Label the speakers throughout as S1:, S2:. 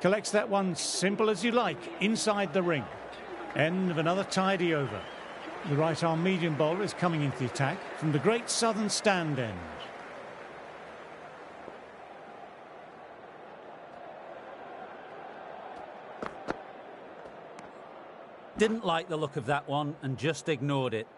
S1: Collects that one simple as you like, inside the ring. End of another tidy over. The right arm medium bowler is coming into the attack from the Great Southern stand end.
S2: Didn't like the look of that one and just ignored it.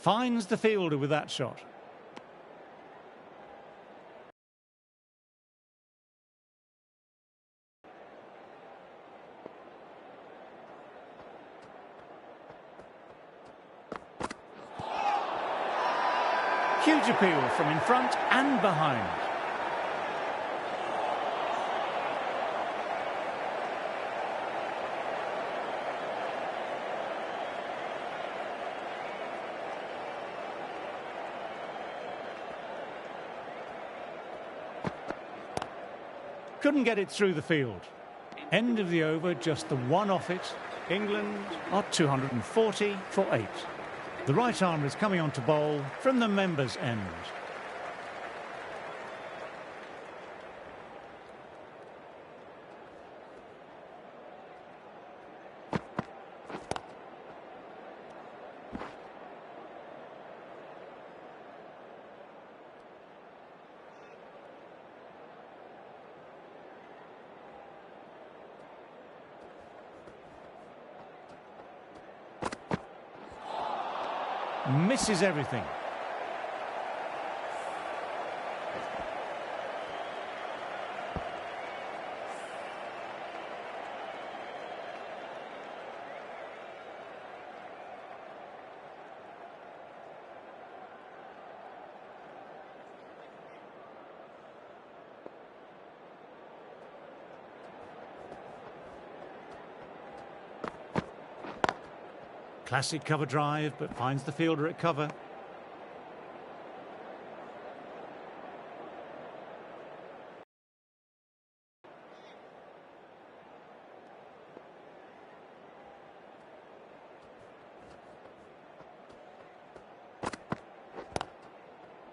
S1: Finds the fielder with that shot. Huge appeal from in front and behind. Couldn't get it through the field. End of the over, just the one off it. England are 240 for 8. The right arm is coming on to bowl from the members' end. Misses everything. Classic cover drive, but finds the fielder at cover.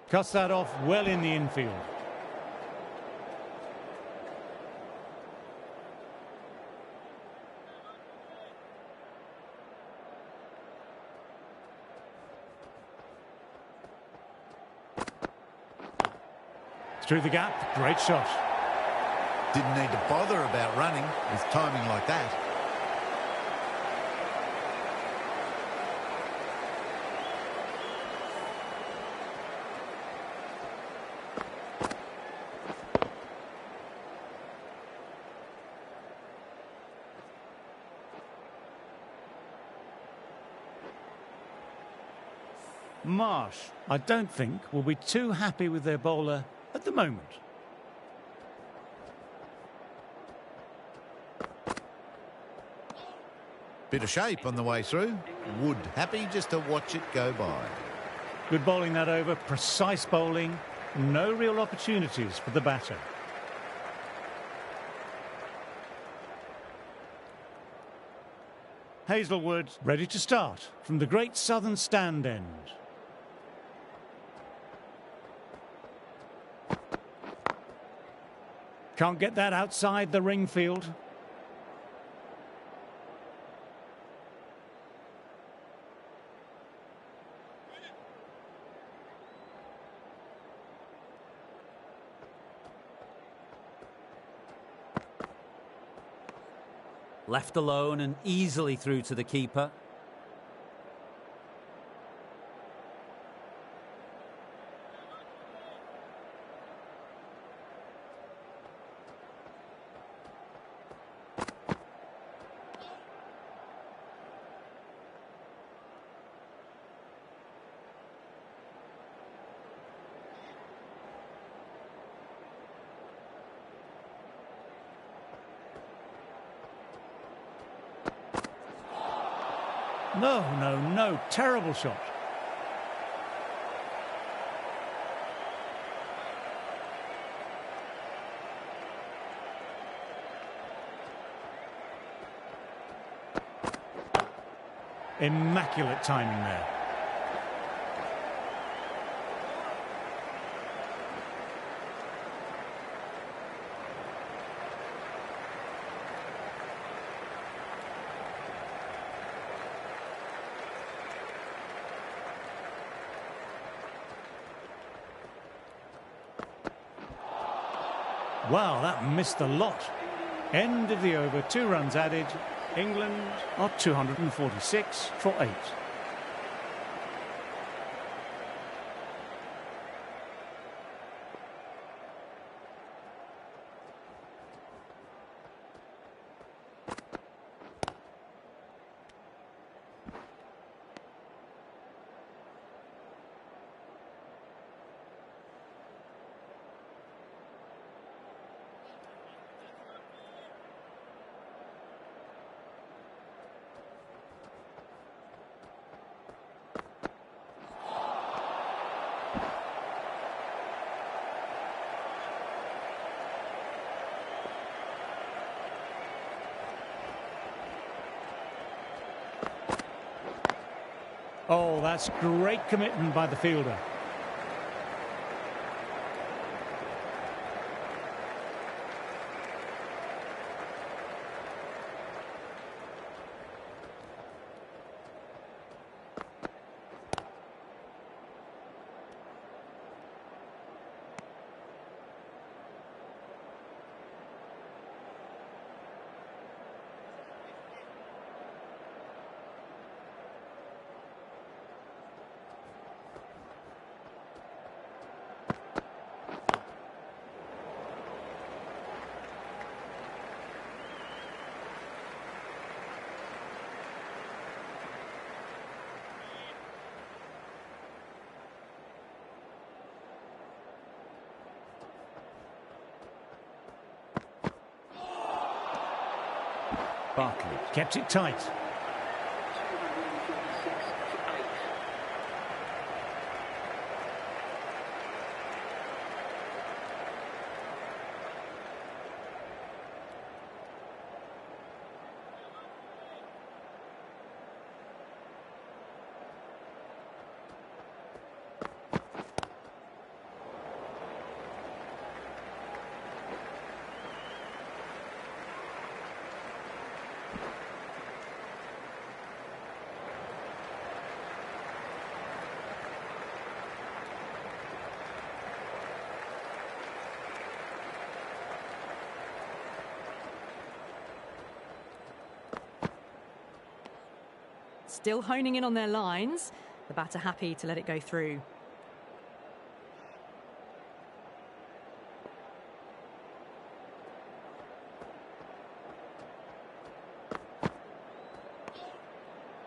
S1: Cuts that off well in the infield. Through the gap, great shot.
S3: Didn't need to bother about running with timing like that.
S1: Marsh, I don't think, will be too happy with their bowler at the moment.
S3: Bit of shape on the way through. Wood happy just to watch it go by.
S1: Good bowling that over, precise bowling. No real opportunities for the batter. Hazlewood ready to start from the Great Southern stand end. Can't get that outside the ring field.
S2: Left alone and easily through to the keeper.
S1: No, no, no. Terrible shot. Immaculate timing there. Wow, that missed a lot. End of the over, 2 runs added. England are 246 for 8. Oh, that's great commitment by the fielder. Barkley kept it tight.
S4: Still honing in on their lines. The batter happy to let it go through.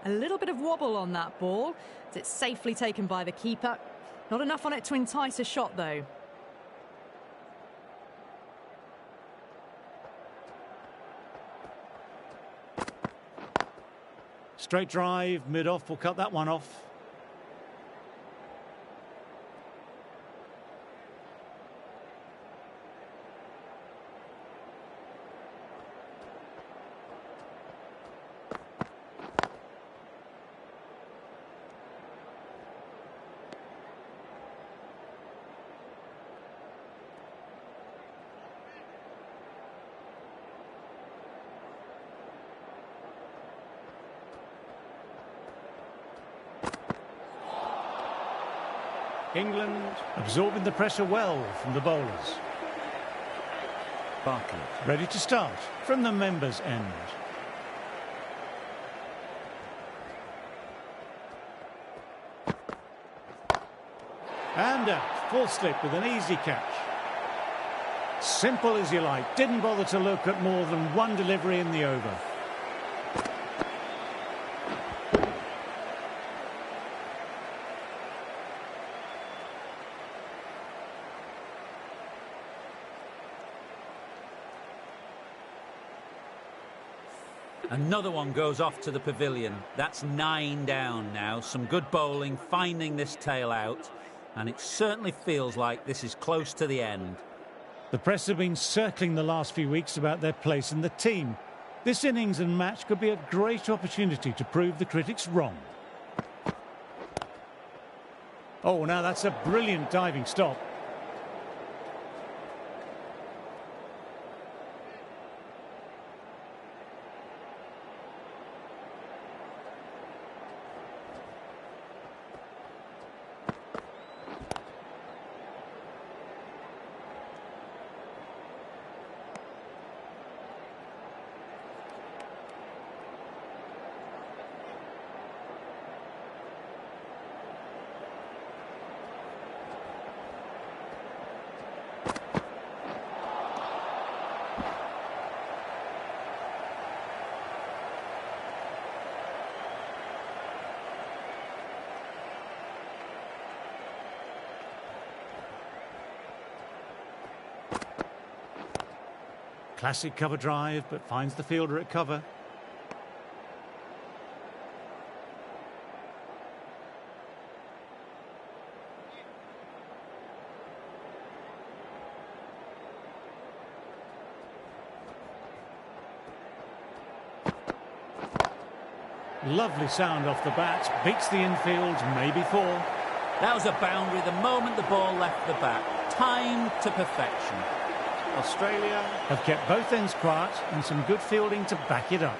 S4: A little bit of wobble on that ball. It's safely taken by the keeper. Not enough on it to entice a shot, though.
S1: Straight drive, mid-off will cut that one off. England absorbing the pressure well from the bowlers. Barkley ready to start from the members' end. And a full slip with an easy catch. Simple as you like. Didn't bother to look at more than one delivery in the over.
S2: Another one goes off to the pavilion. That's 9 down now. Some good bowling, finding this tail out, and it certainly feels like this is close to the end.
S1: The press have been circling the last few weeks about their place in the team. This innings and match could be a great opportunity to prove the critics wrong. Oh, now that's a brilliant diving stop. Classic cover drive, but finds the fielder at cover. Lovely sound off the bat, beats the infield, maybe 4.
S2: That was a boundary the moment the ball left the bat. Timed to perfection.
S1: Australia have kept both ends quiet and some good fielding to back it up.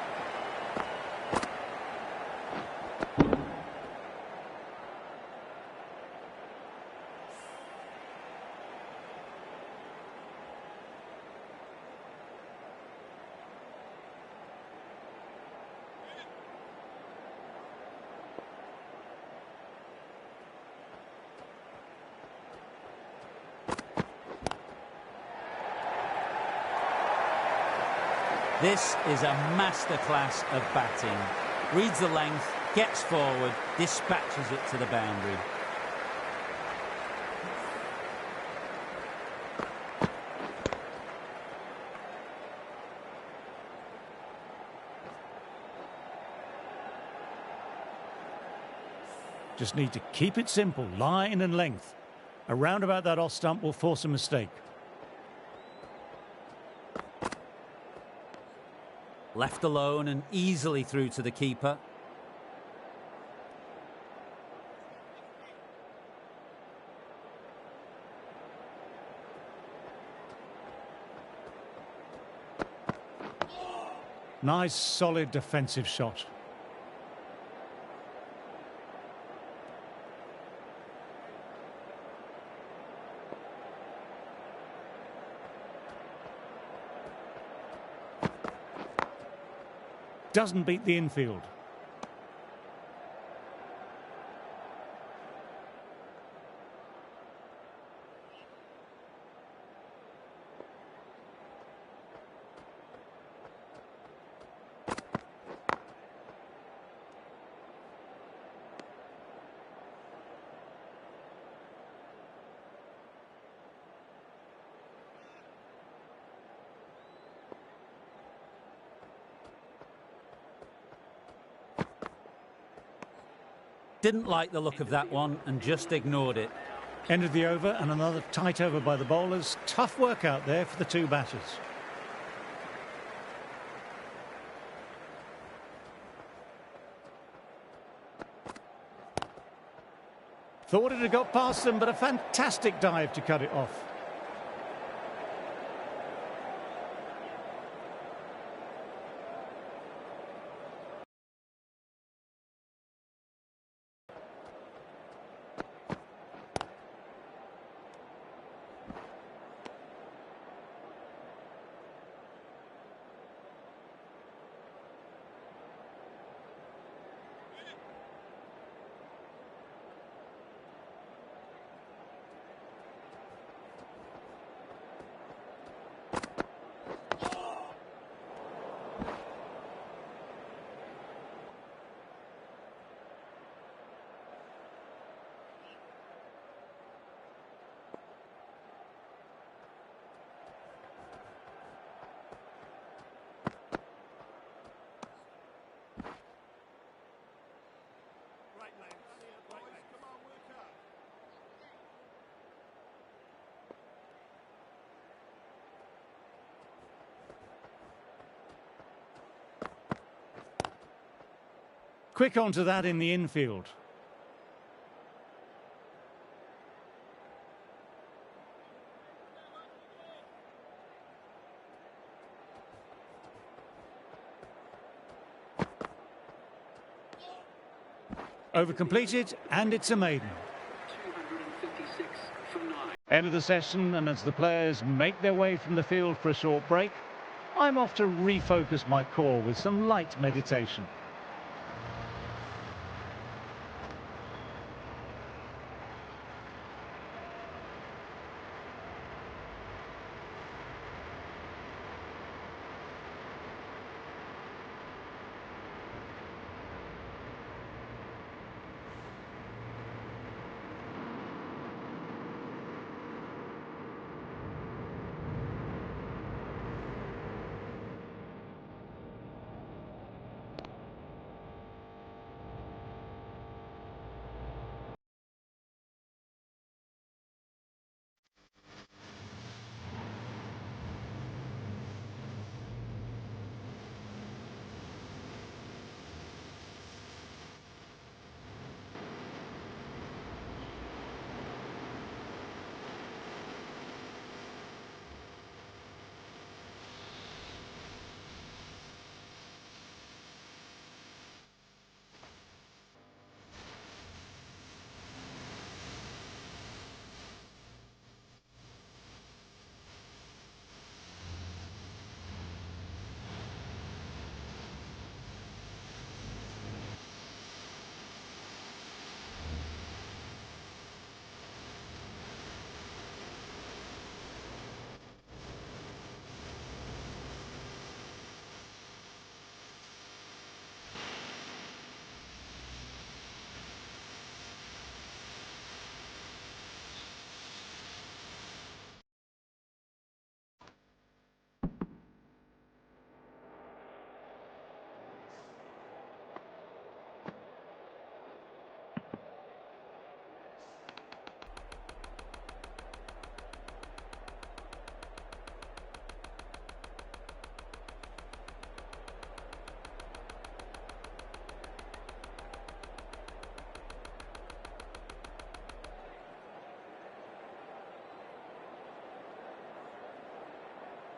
S2: This is a masterclass of batting. Reads the length, gets forward, dispatches it to the boundary.
S1: Just need to keep it simple, line and length. A roundabout that off stump will force a mistake.
S2: Left alone and easily through to the keeper.
S1: Nice, solid defensive shot. Doesn't beat the infield.
S2: Didn't like the look of that one and just ignored it.
S1: End of the over and another tight over by the bowlers. Tough work out there for the two batters. Thought it had got past them, but a fantastic dive to cut it off. Quick onto that in the infield. Over completed, and it's a maiden.
S5: 256 for 9.
S1: End of the session, and as the players make their way from the field for a short break, I'm off to refocus my core with some light meditation.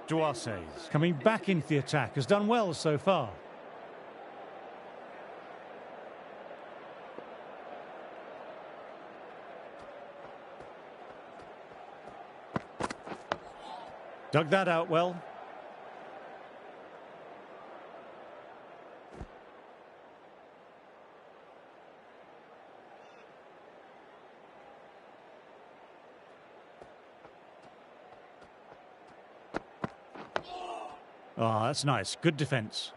S1: Duarses, coming back into the attack, has done well so far. Dug that out well. Oh, that's nice. Good defence.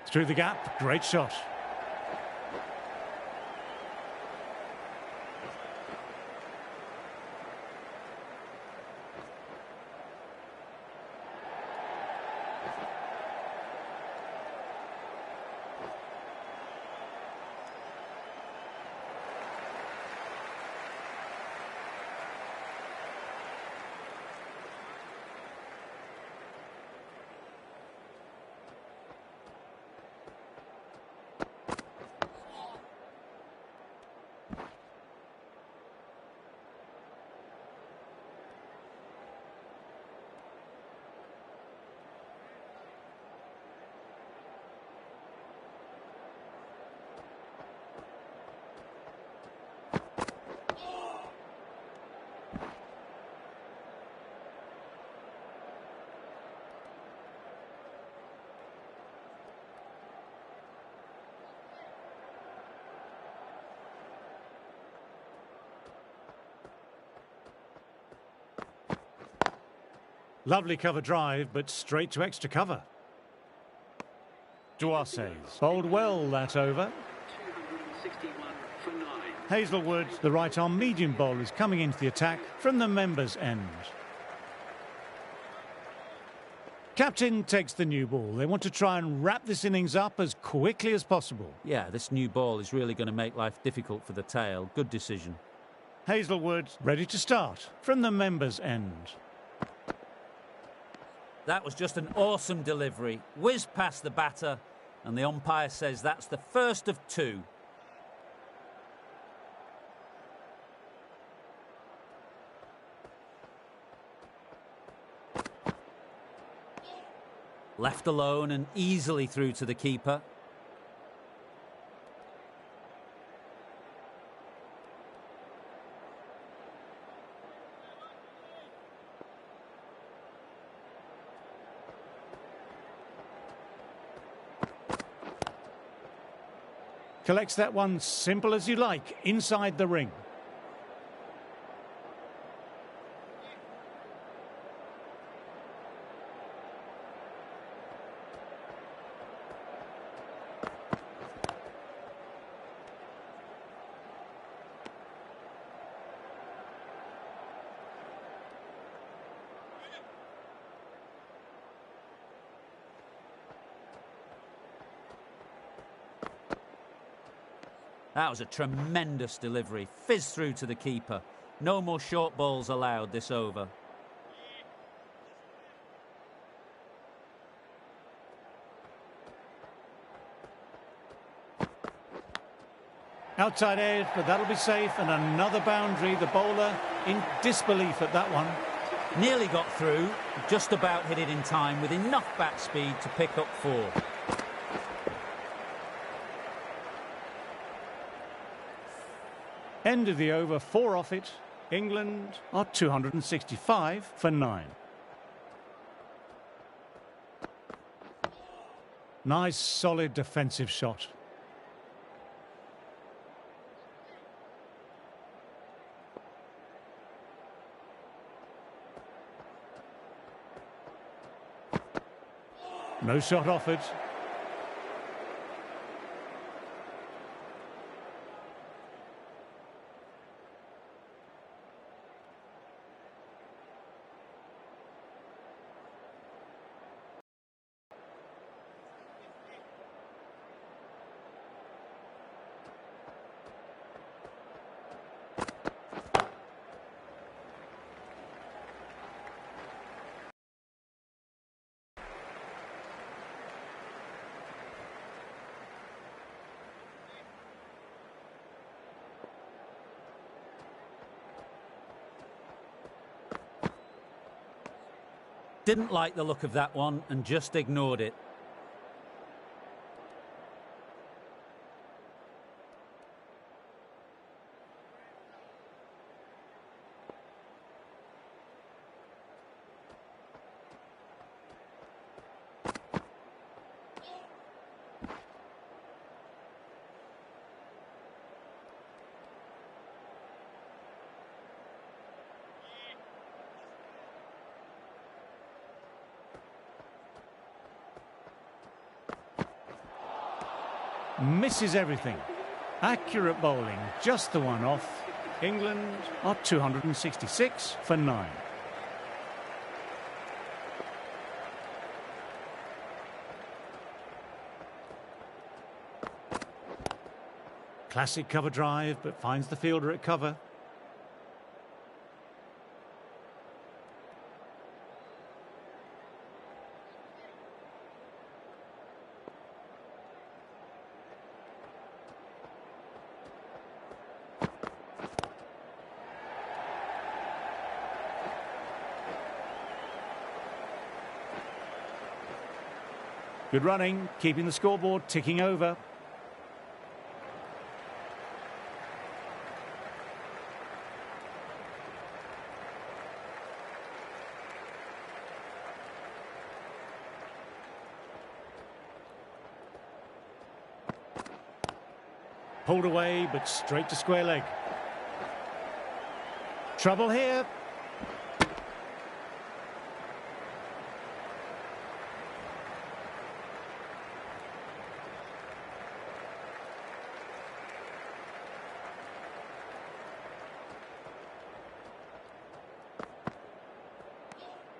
S1: Through the gap. Great shot. Lovely cover drive, but straight to extra cover. Duarses bowled well that over.
S5: 261 for 9.
S1: Hazelwood, the right-arm medium bowler, is coming into the attack from the members' end. Captain takes the new ball. They want to try and wrap this innings up as quickly as possible.
S2: Yeah, this new ball is really going to make life difficult for the tail. Good decision.
S1: Hazelwood ready to start from the members' end.
S2: That was just an awesome delivery. Whiz past the batter, and the umpire says that's the first of two. Left alone and easily through to the keeper.
S1: Collects that one simple as you like, inside the ring.
S2: That was a tremendous delivery. Fizz through to the keeper. No more short balls allowed this over.
S1: Outside edge, but that'll be safe. And another boundary. The bowler in disbelief at that one.
S2: Nearly got through. Just about hit it in time with enough bat speed to pick up 4.
S1: End of the over, 4 off it. England are 265 for 9. Nice, solid defensive shot. No shot offered.
S2: Didn't like the look of that one and just ignored it.
S1: Misses everything. Accurate bowling, just the one off. England are 266 for 9. Classic cover drive, but finds the fielder at cover. Good running, keeping the scoreboard ticking over. Pulled away, but straight to square leg. Trouble here.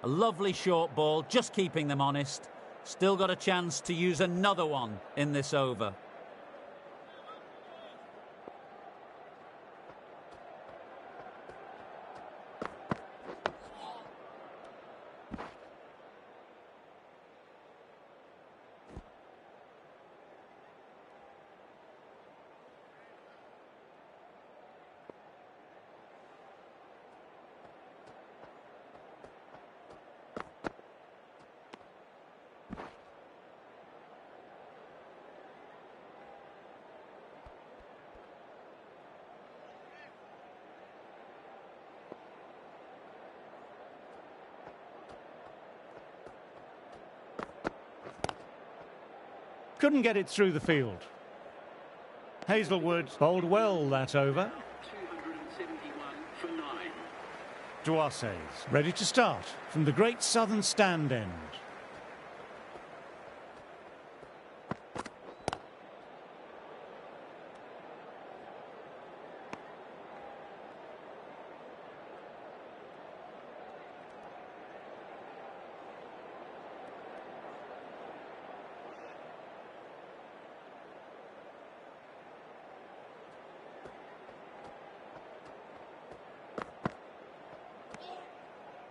S2: A lovely short ball, just keeping them honest. Still got a chance to use another one in this over.
S1: Couldn't get it through the field. Hazelwood bowled well that over.
S5: 271 for 9.
S1: Duarce's ready to start from the Great Southern Stand end.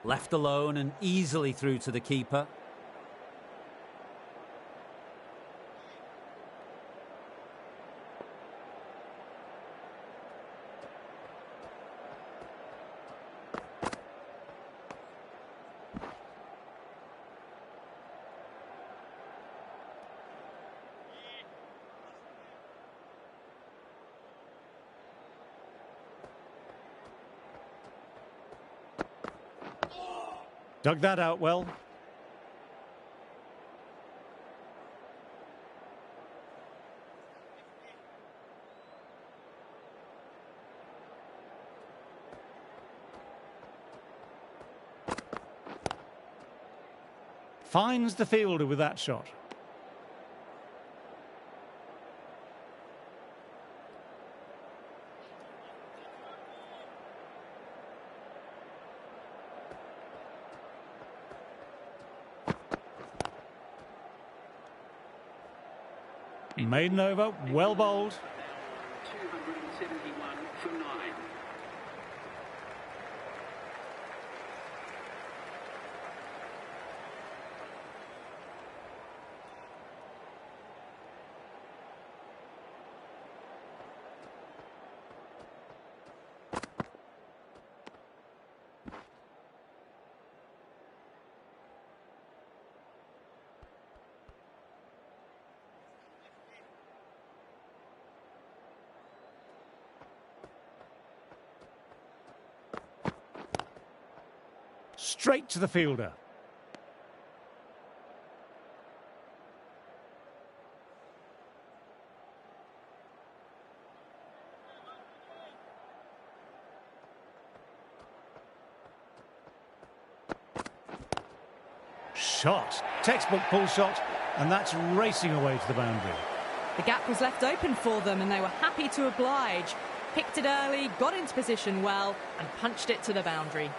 S2: Left alone and easily through to the keeper.
S1: Dug that out well. Finds the fielder with that shot. Maiden over, well bowled.
S5: 271 for 9.
S1: Straight to the fielder. Shot. Textbook pull shot, and that's racing away to the boundary.
S4: The gap was left open for them and they were happy to oblige. Picked it early, got into position well and punched it to the boundary.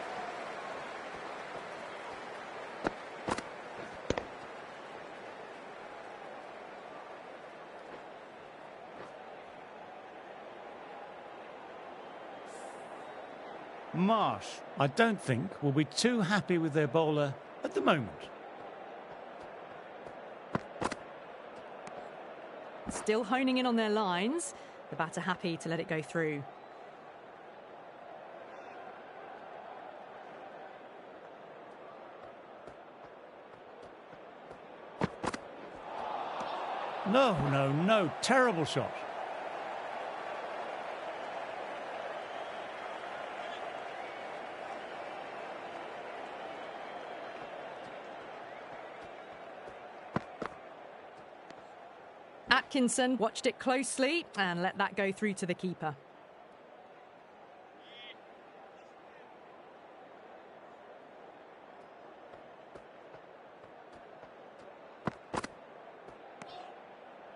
S1: Marsh, I don't think, will be too happy with their bowler at the moment.
S4: Still honing in on their lines. The batter happy to let it go through.
S1: No, terrible shot.
S4: Atkinson watched it closely and let that go through to the keeper.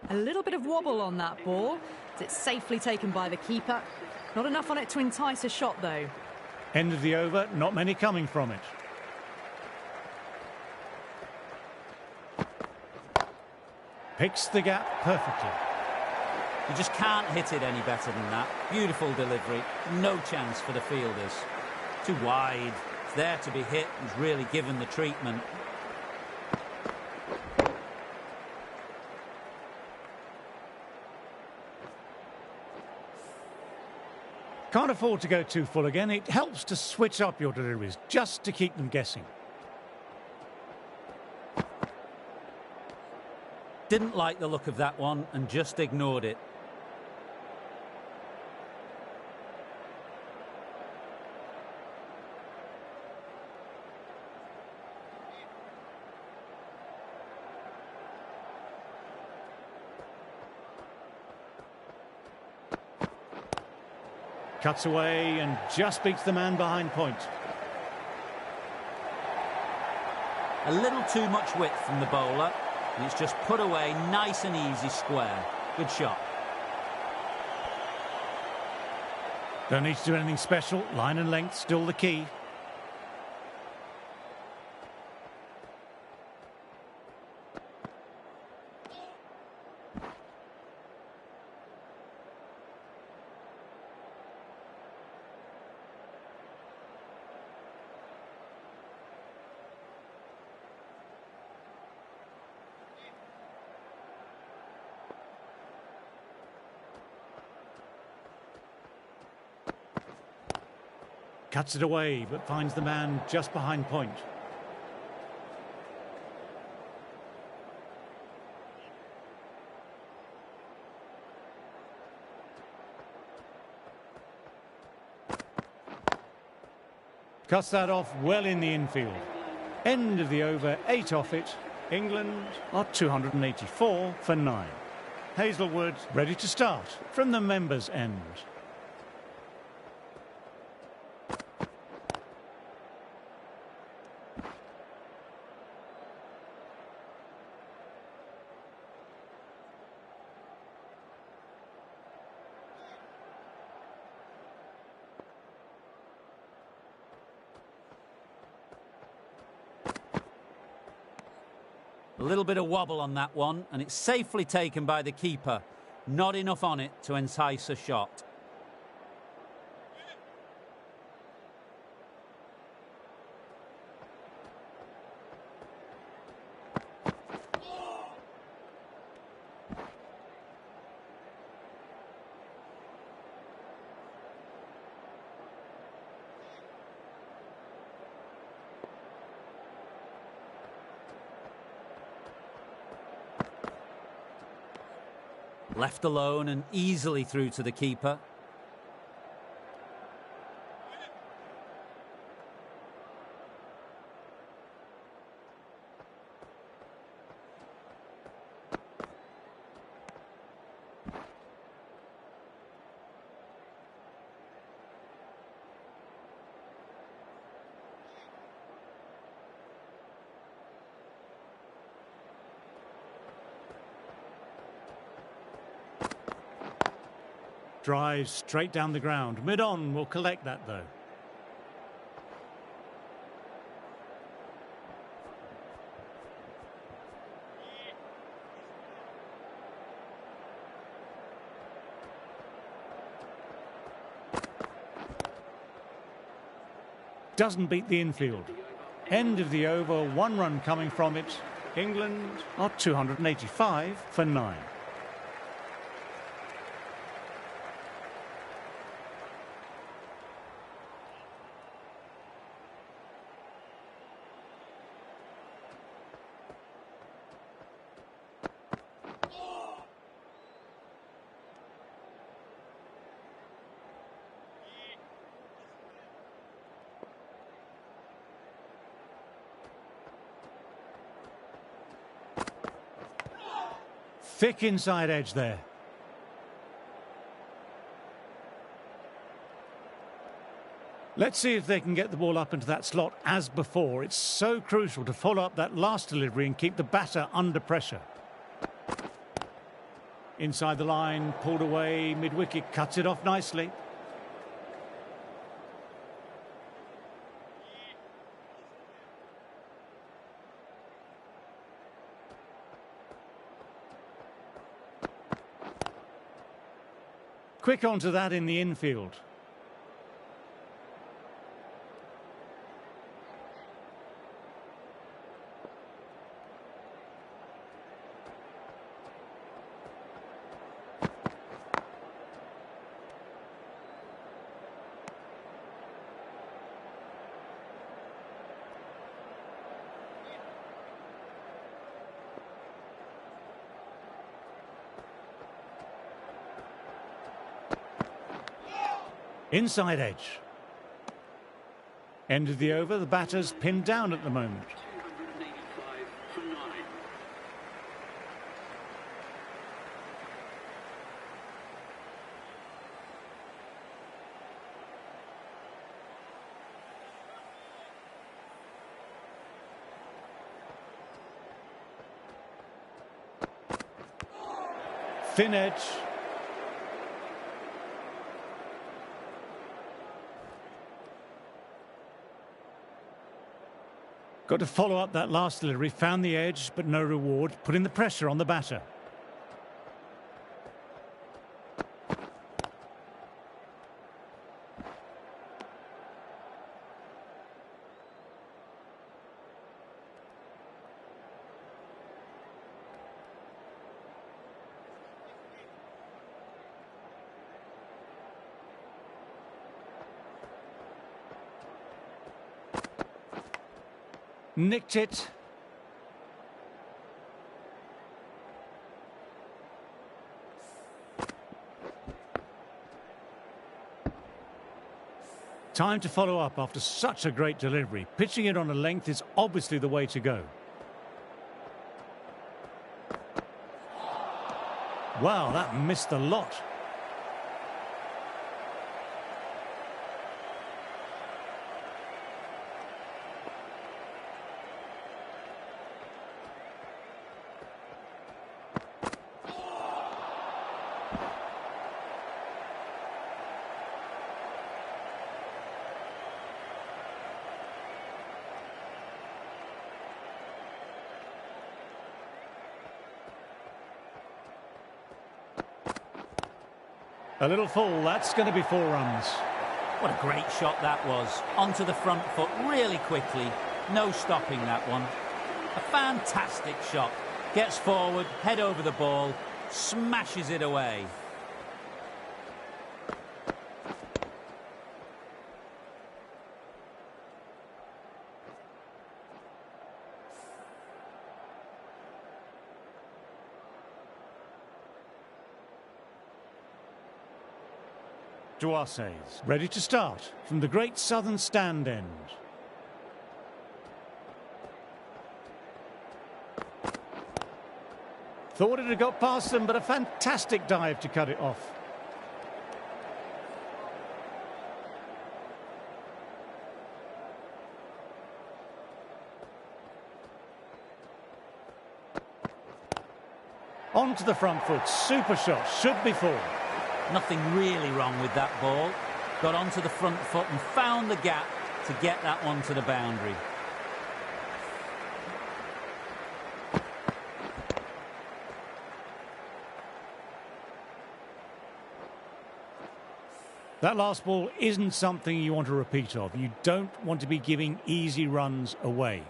S4: A little bit of wobble on that ball. It's safely taken by the keeper. Not enough on it to entice a shot though.
S1: End of the over, not many coming from it. Picks the gap perfectly.
S2: You just can't hit it any better than that. Beautiful delivery. No chance for the fielders. Too wide. It's there to be hit. He's really given the treatment.
S1: Can't afford to go too full again. It helps to switch up your deliveries just to keep them guessing.
S2: Didn't like the look of that one and just ignored it.
S1: Cuts away and just beats the man behind point.
S2: A little too much width from the bowler, and it's just put away nice and easy square. Good shot.
S1: Don't need to do anything special. Line and length still the key. Cuts it away, but finds the man just behind point. Cuts that off well in the infield. End of the over, 8 off it. England are 284 for 9. Hazlewood ready to start from the members' end.
S2: A little bit of wobble on that one, and it's safely taken by the keeper. Not enough on it to entice a shot. Left alone and easily through to the keeper.
S1: Drives straight down the ground. Mid-on will collect that though. Doesn't beat the infield. End of the over, 1 run coming from it. England are 285 for 9. Thick inside edge there. Let's see if they can get the ball up into that slot as before. It's so crucial to follow up that last delivery and keep the batter under pressure. Inside the line, pulled away, mid-wicket, cuts it off nicely. Quick onto that in the infield. Inside edge. End of the over, the batter's pinned down at the moment.
S5: 285 for 9.
S1: Thin edge. Got to follow up that last delivery, found the edge, but no reward, putting the pressure on the batter. Nicked it. Time to follow up after such a great delivery. Pitching it on a length is obviously the way to go. Wow, that missed a lot. A little full, that's going to be 4 runs.
S2: What a great shot that was. Onto the front foot really quickly. No stopping that one. A fantastic shot. Gets forward, head over the ball, smashes it away.
S1: Duarce's ready to start from the great southern stand end. Thought it had got past them, but a fantastic dive to cut it off. Onto the front foot, super shot, should be 4.
S2: Nothing really wrong with that ball. Got onto the front foot and found the gap to get that one to the boundary.
S1: That last ball isn't something you want to repeat of. You don't want to be giving easy runs away.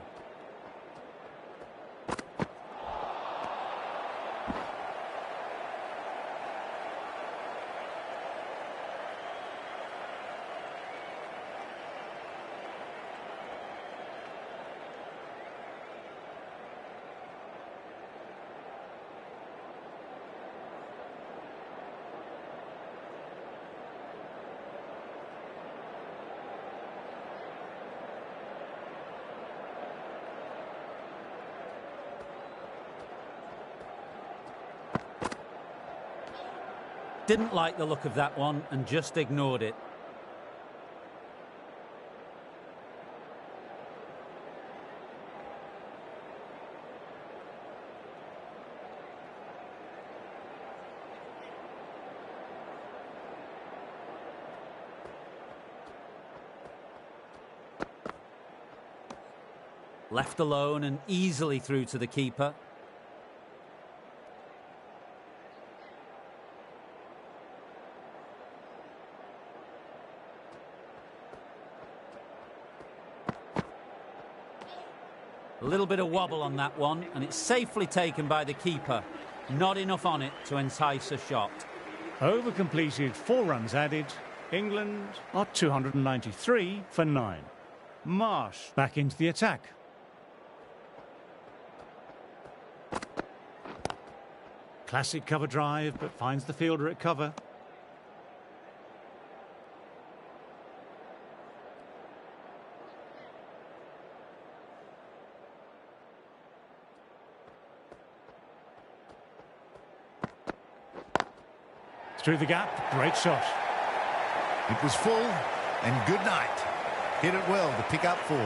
S2: Didn't like the look of that one and just ignored it. Left alone and easily through to the keeper. A little bit of wobble on that one, and it's safely taken by the keeper. Not enough on it to entice a shot.
S1: Over completed, 4 runs added. England are 293 for 9. Marsh back into the attack. Classic cover drive, but finds the fielder at cover. Through the gap, great shot.
S3: It was full, and good night. Hit it well to pick up 4.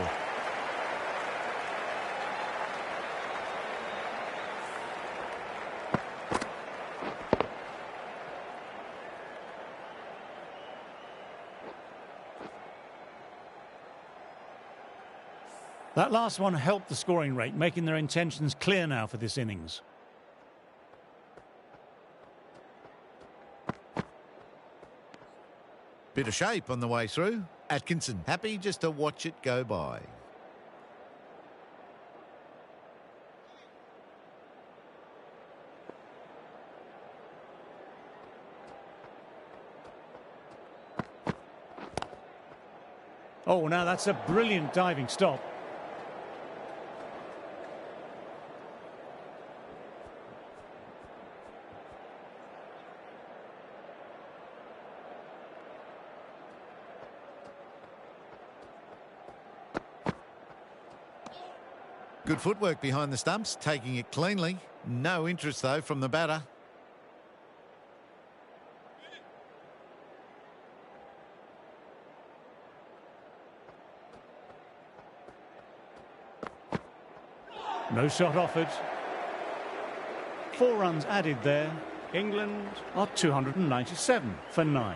S1: That last one helped the scoring rate, making their intentions clear now for this innings.
S3: Bit of shape on the way through. Atkinson happy just to watch it go by.
S1: Oh, now that's a brilliant diving stop.
S3: Good footwork behind the stumps, taking it cleanly. No interest, though, from the batter.
S1: No shot offered. 4 runs added there. England are 297 for 9.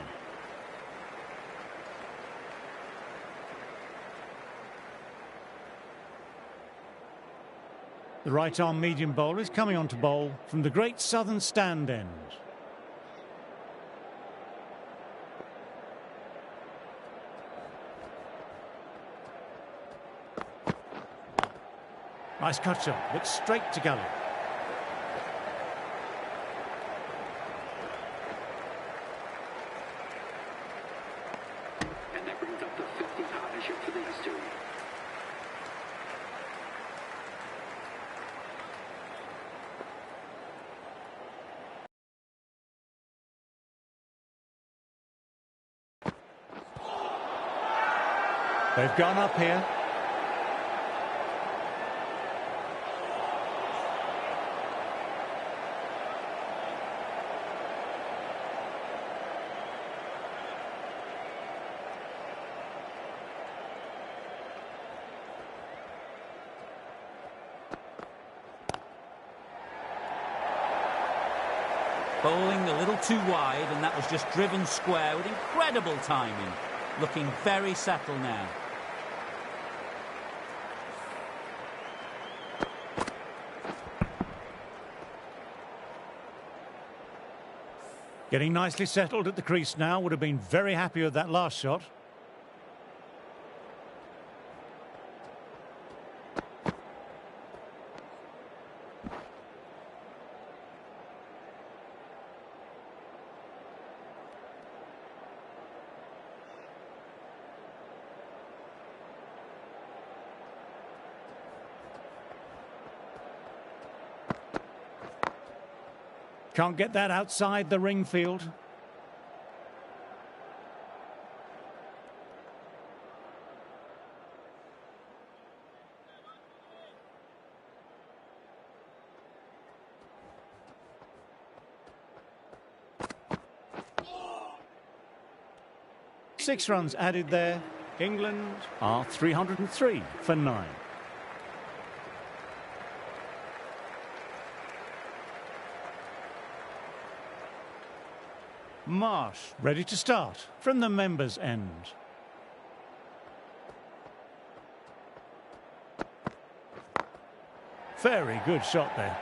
S1: The right-arm medium bowler is coming on to bowl from the great southern stand end. Nice cut shot, but straight to gully.
S5: And that brings up the 50 partnership for these two.
S1: They've gone up here.
S2: Bowling a little too wide, and that was just driven square with incredible timing. Looking very settled now.
S1: Getting nicely settled at the crease now. Would have been very happy with that last shot. Can't get that outside the ring field. Six runs added there. England are 303 for 9. Marsh ready to start from the members' end. Very good shot there.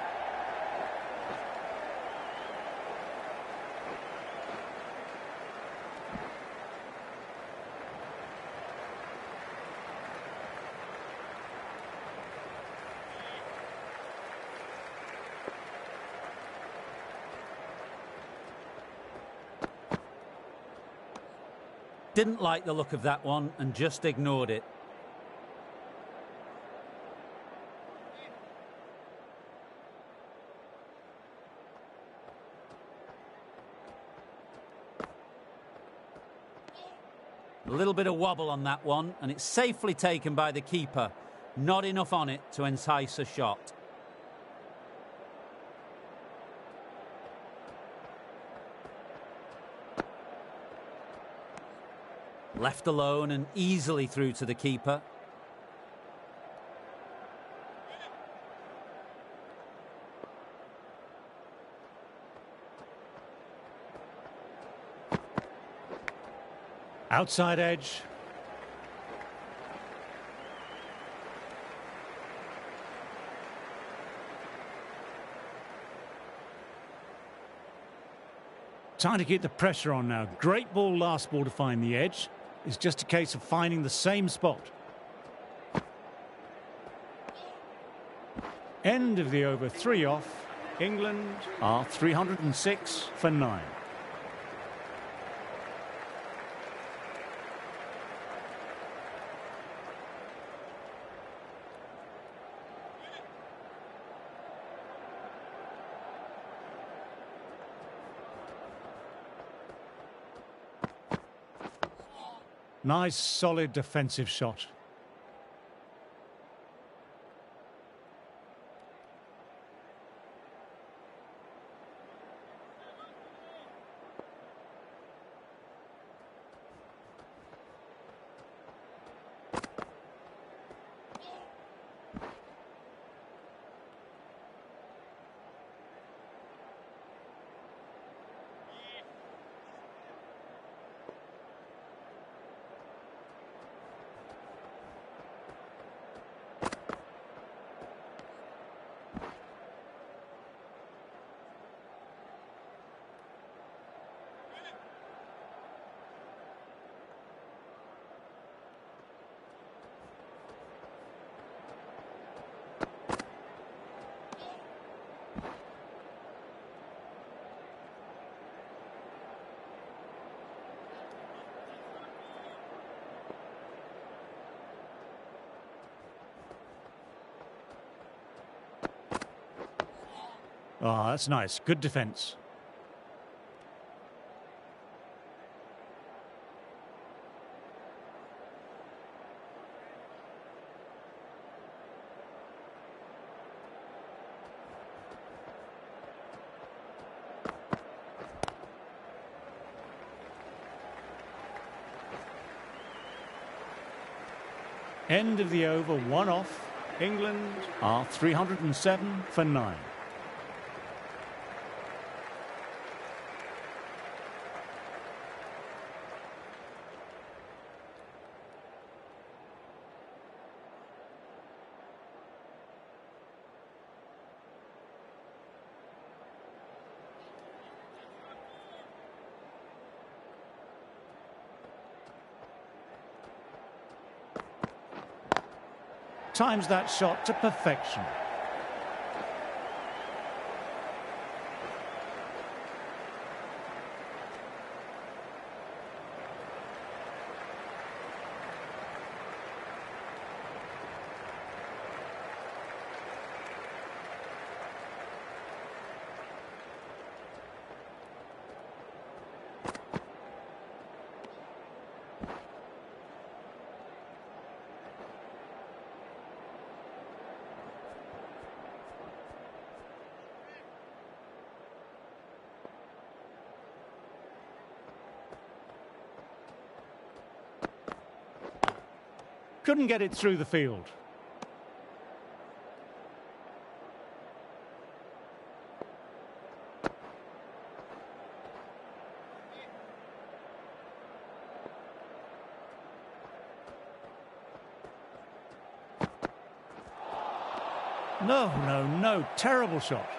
S2: Didn't like the look of that one and just ignored it. A little bit of wobble on that one, and it's safely taken by the keeper. Not enough on it to entice a shot. Left alone and easily through to the keeper.
S1: Outside edge. Trying to keep the pressure on now. Great ball, last ball to find the edge. It's just a case of finding the same spot. End of the over, 3 off. England are 306 for 9. Nice, solid defensive shot. Oh, that's nice. Good defence. End of the over, 1 off. England are 307 for 9. Times that shot to perfection. Couldn't get it through the field. No. Terrible shot.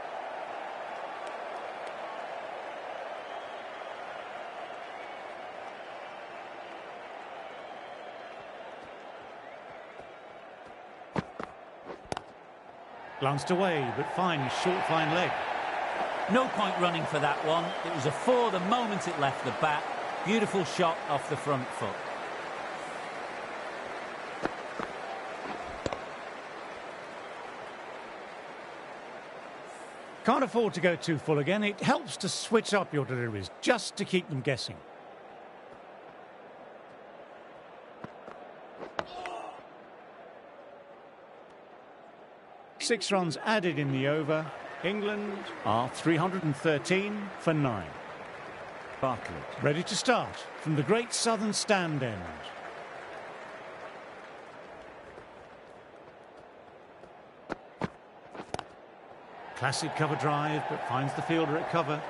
S1: Glanced away, but fine, short, fine leg.
S2: No point running for that one. It was a 4 the moment it left the bat. Beautiful shot off the front foot.
S1: Can't afford to go too full again. It helps to switch up your deliveries just to keep them guessing. Six runs added in the over. England are 313 for 9. Bartlett ready to start from the great southern stand end. Classic cover drive, but finds the fielder at cover.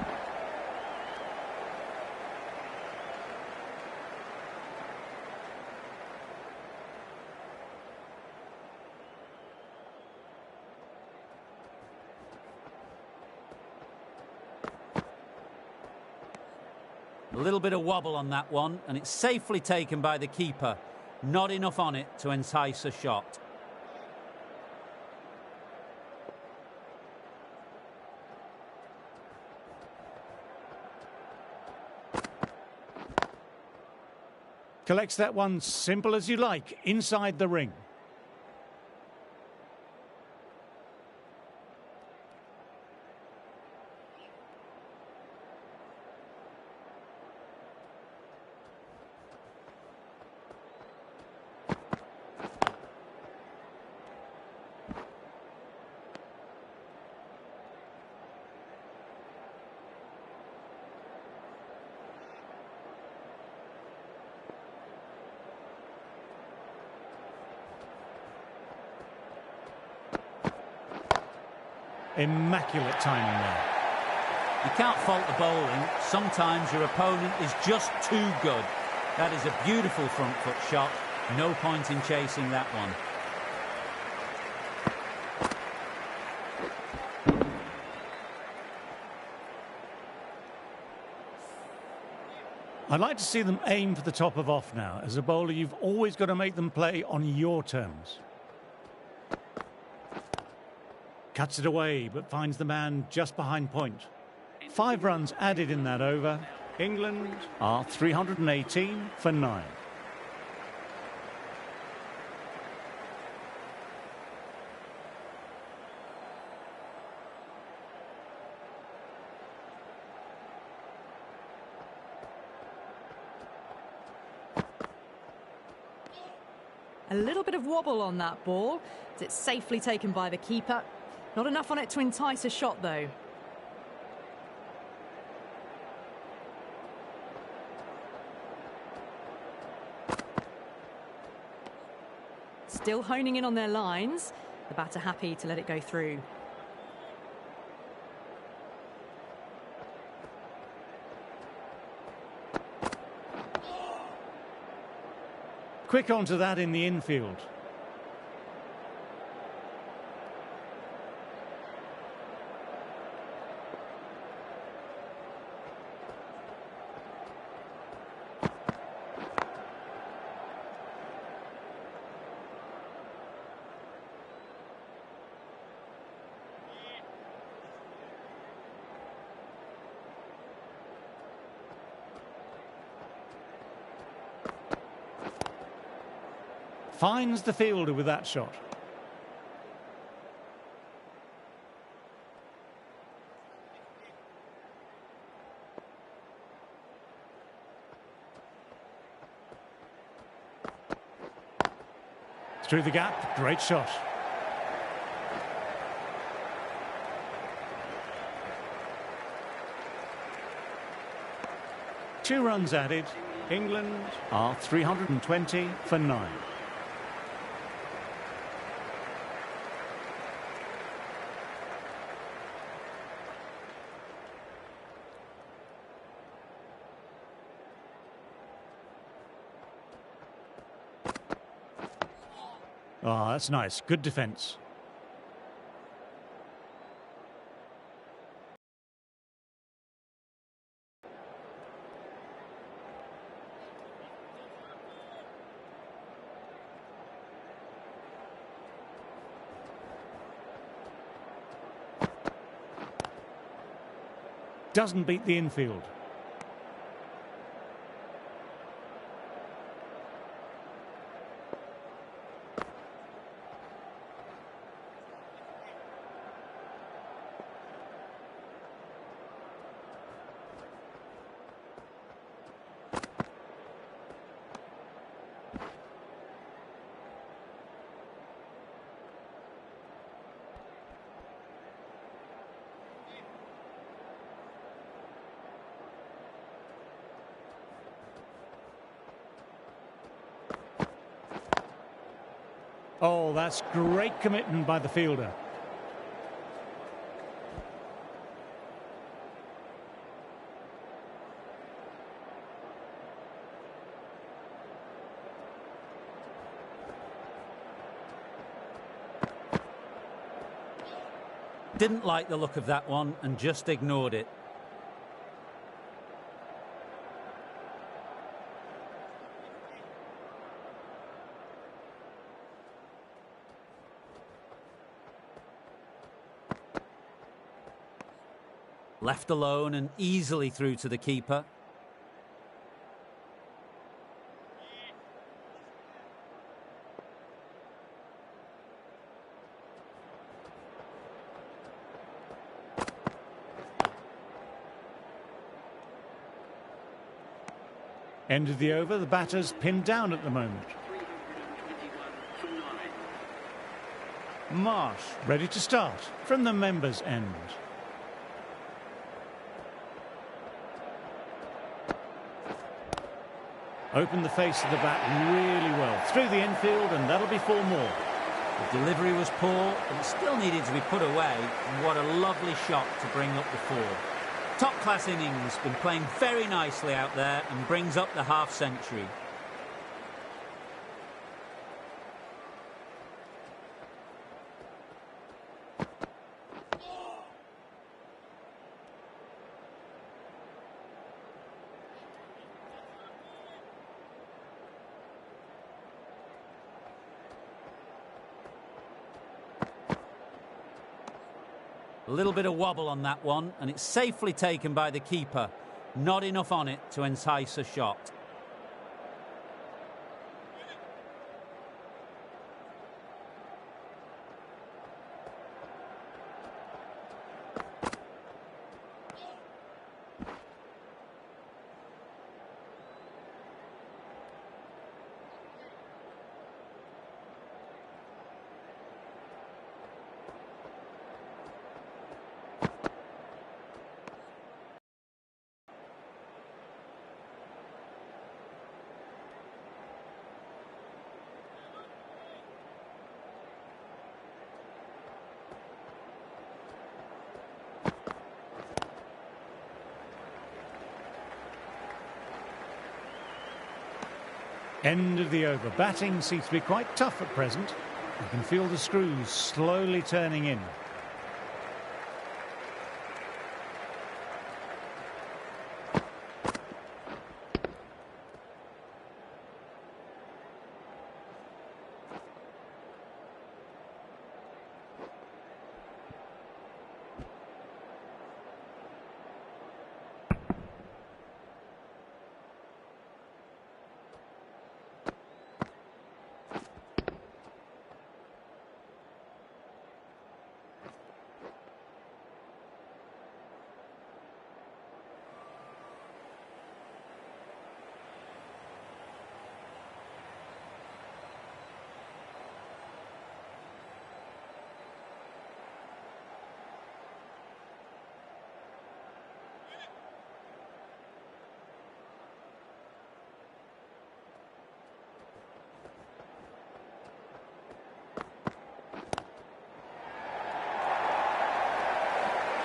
S2: A little bit of wobble on that one, and it's safely taken by the keeper. Not enough on it to entice a shot.
S1: Collects that one simple as you like, inside the ring. Immaculate timing there.
S2: You can't fault the bowling. Sometimes your opponent is just too good. That is a beautiful front foot shot. No point in chasing that one.
S1: I'd like to see them aim for the top of off now. As a bowler, you've always got to make them play on your terms. Cuts it away, but finds the man just behind point. 5 runs added in that over. England are 318 for 9.
S4: A little bit of wobble on that ball. It's safely taken by the keeper. Not enough on it to entice a shot, though. Still honing in on their lines. The batter happy to let it go through.
S1: Quick onto that in the infield. Finds the fielder with that shot. Through the gap, great shot. Two runs added. England are 320 for 9. Oh, that's nice. Good defence. Doesn't beat the infield. Oh, that's great commitment by the fielder.
S2: Didn't like the look of that one and just ignored it. Left alone and easily through to the keeper.
S1: End of the over, the batter's pinned down at the moment.
S5: 321 for 9.
S1: Marsh ready to start from the members' end. Opened the face of the bat really well. Through the infield, and that'll be 4 more.
S2: The delivery was poor, but it still needed to be put away. And what a lovely shot to bring up the 4. Top-class innings, been playing very nicely out there and brings up the half-century. A little bit of wobble on that one, and it's safely taken by the keeper. Not enough on it to entice a shot.
S1: End of the over. Batting seems to be quite tough at present. You can feel the screws slowly turning in.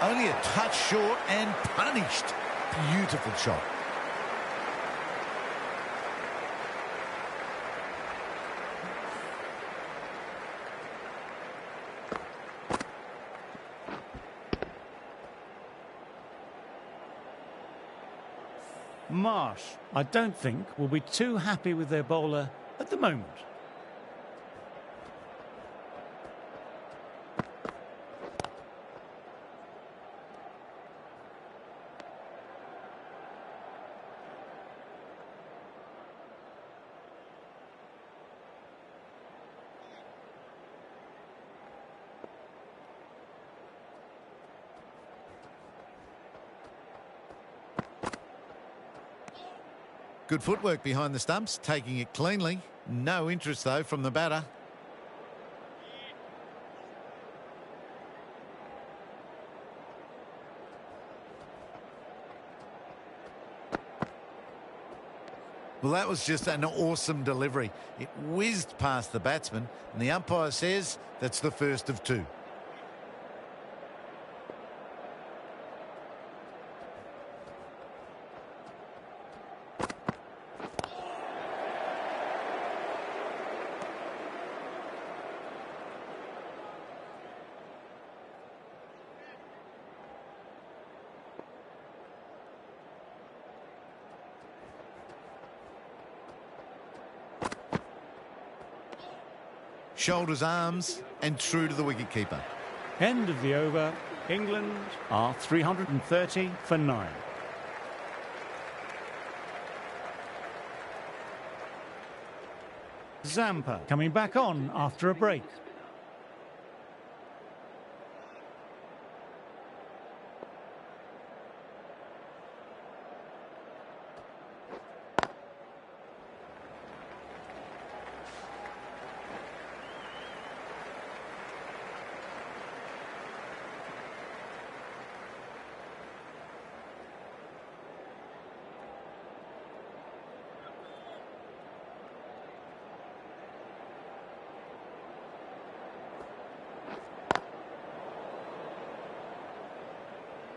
S3: Only a touch short and punished. Beautiful shot.
S1: Marsh, I don't think, will be too happy with their bowler at the moment.
S3: Good footwork behind the stumps, taking it cleanly. No interest, though, from the batter. Well, that was just an awesome delivery. It whizzed past the batsman, and the umpire says that's the first of two. Shoulders, arms, and true to the wicketkeeper.
S1: End of the over. England are 330 for 9. Zampa coming back on after a break.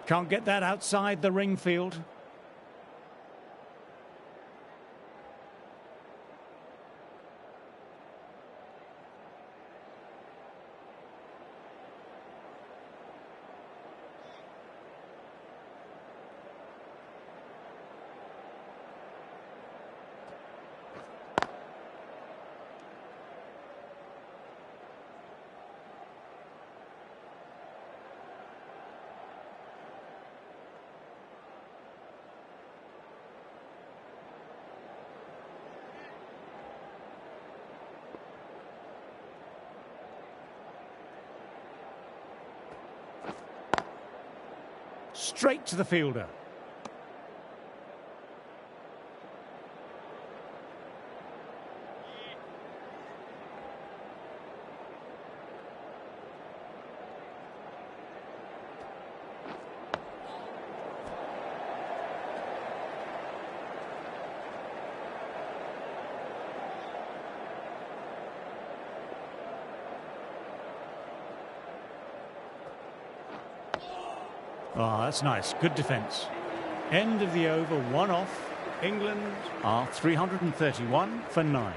S1: Can't get that outside the ring field. Straight to the fielder. Oh, that's nice. Good defence. End of the over, 1 off. England are 331 for 9.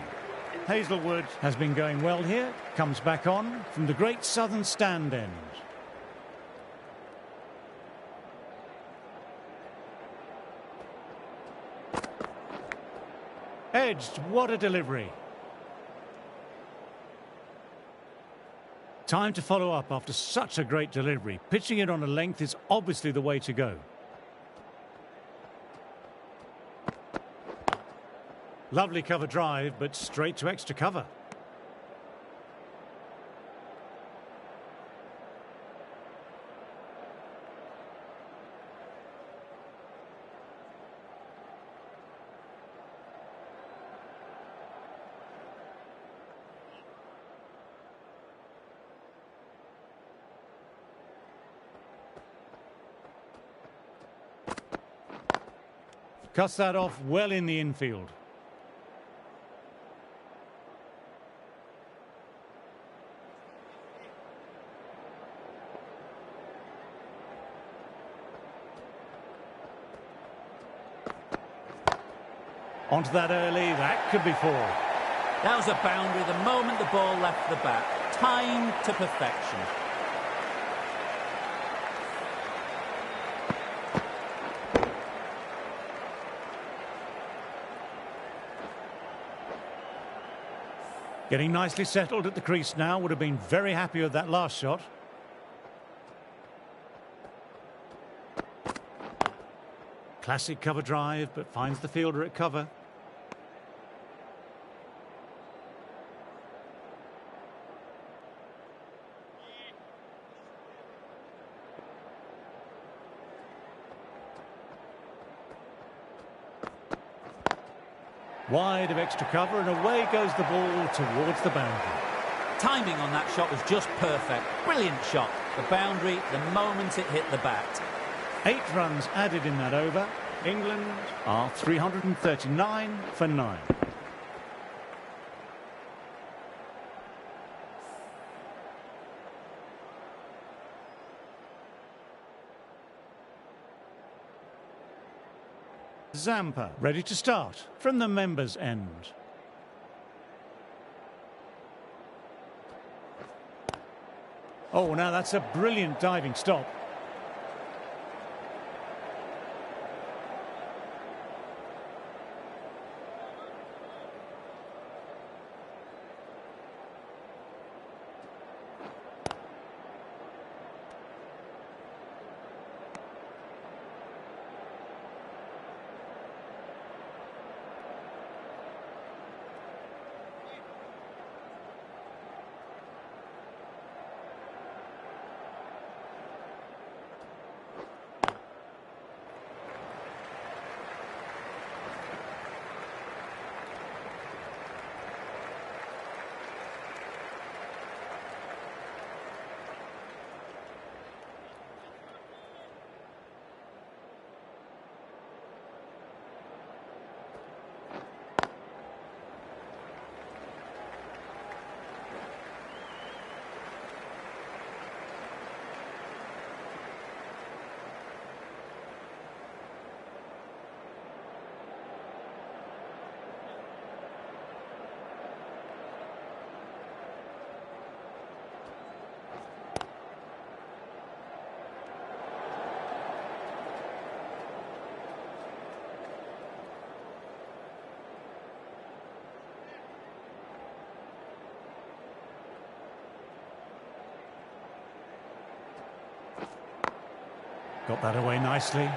S1: Hazlewood has been going well here. Comes back on from the great southern stand end. Edged. What a delivery. Time to follow up after such a great delivery. Pitching it on a length is obviously the way to go. Lovely cover drive, but straight to extra cover. Cuts that off well in the infield. Onto that early, that could be 4.
S2: That was a boundary the moment the ball left the bat. Timed to perfection.
S1: Getting nicely settled at the crease now. Would have been very happy with that last shot. Classic cover drive, but finds the fielder at cover. Wide of extra cover, and away goes the ball towards the boundary.
S2: Timing on that shot was just perfect. Brilliant shot. The boundary the moment it hit the bat.
S1: 8 runs added in that over. England are 339 for 9. Zampa ready to start from the members' end. Oh, now that's a brilliant diving stop. Got that away nicely.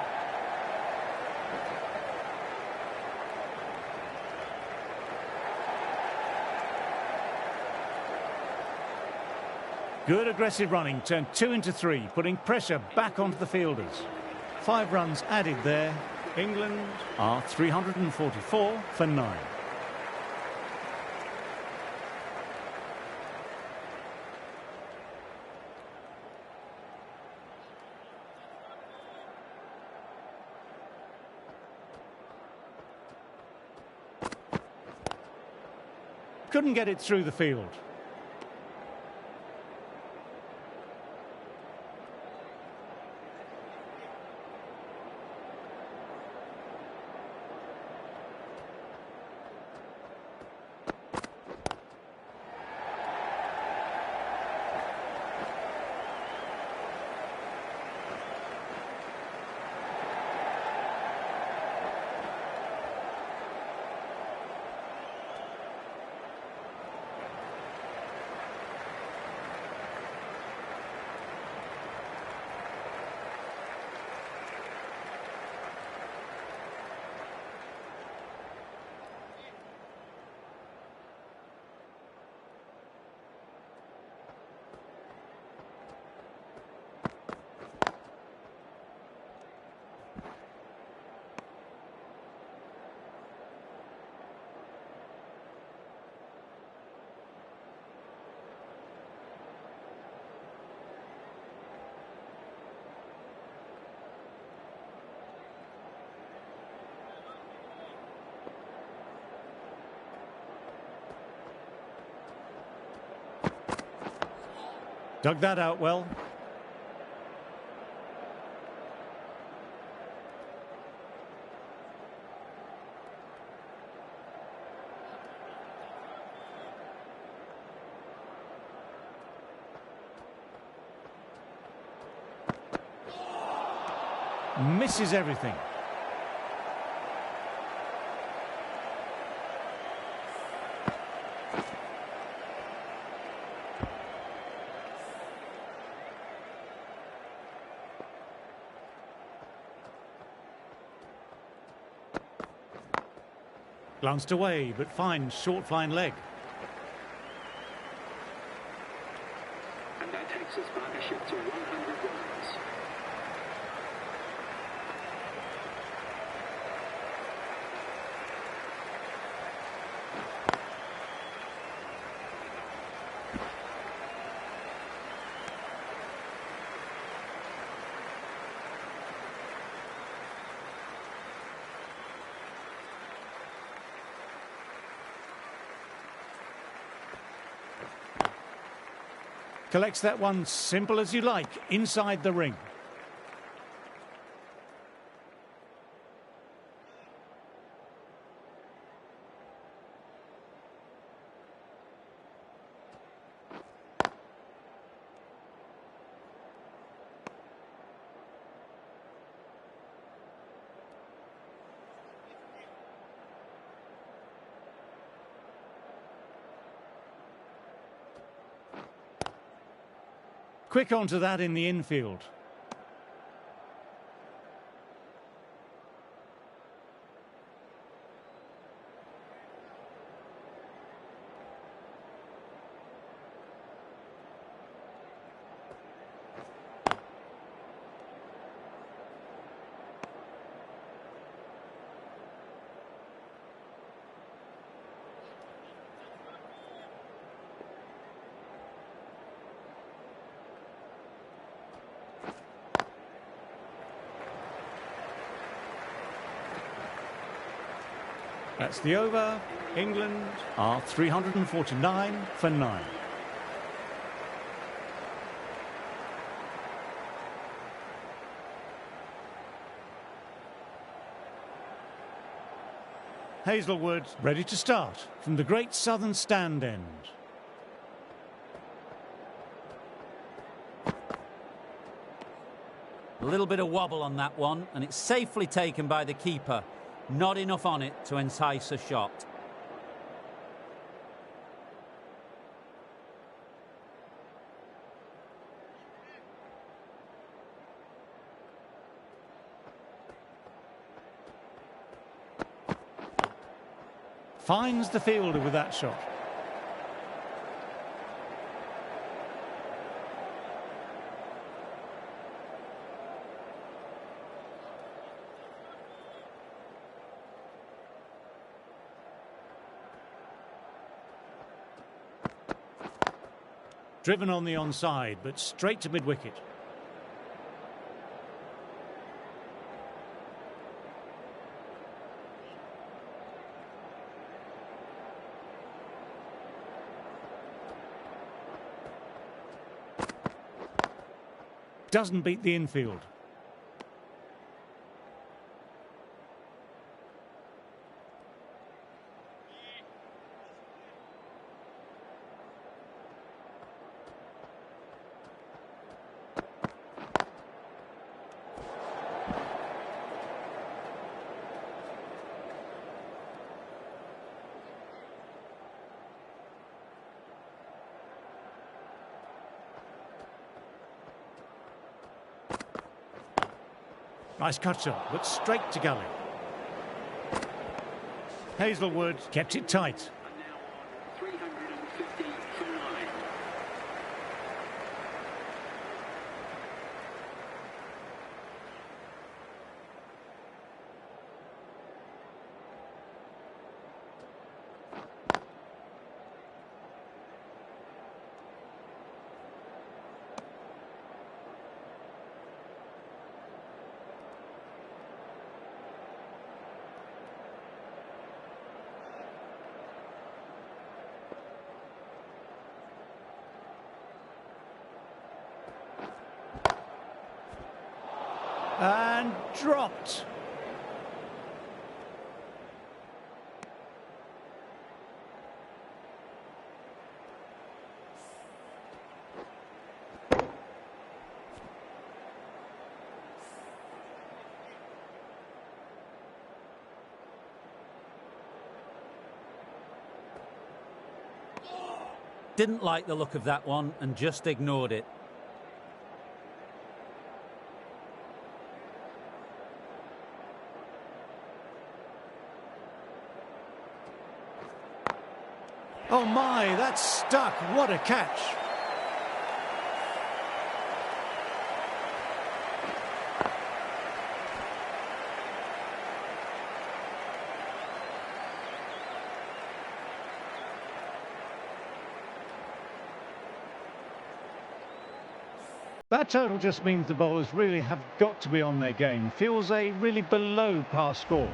S1: Good aggressive running, turned 2 into 3, putting pressure back onto the fielders. 5 runs added there. England are 344 for 9. Couldn't get it through the field. Dug that out well. Misses everything. Glanced away, but finds short fine leg.
S5: And that takes his partnership to 100 runs.
S1: Collects that one simple as you like, inside the ring. Quick onto that in the infield. That's the over. England are 349 for 9. Hazelwood ready to start from the great southern stand end.
S2: A little bit of wobble on that one, and it's safely taken by the keeper. Not enough on it to entice a shot.
S1: Finds the fielder with that shot. Driven on the onside, but straight to mid-wicket. Doesn't beat the infield. Nice cut shot, but straight to gully. Hazelwood kept it tight.
S5: And now on 350 for 9.
S1: And dropped.
S2: Didn't like the look of that one and just ignored it.
S1: Oh my, that's stuck. What a catch. That total just means the bowlers really have got to be on their game. Feels a really below par score.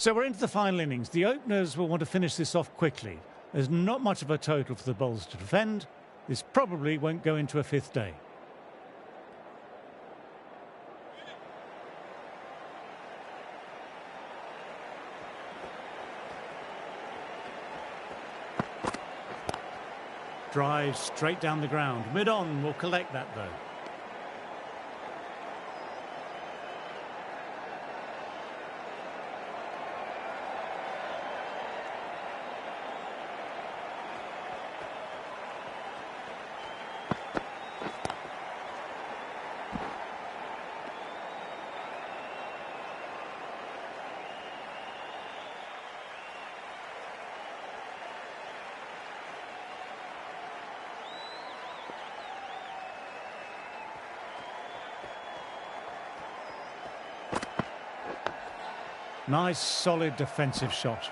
S1: So we're into the final innings. The openers will want to finish this off quickly. There's not much of a total for the bowlers to defend. This probably won't go into a fifth day. Drive straight down the ground. Mid-on will collect that though. Nice, solid defensive shot.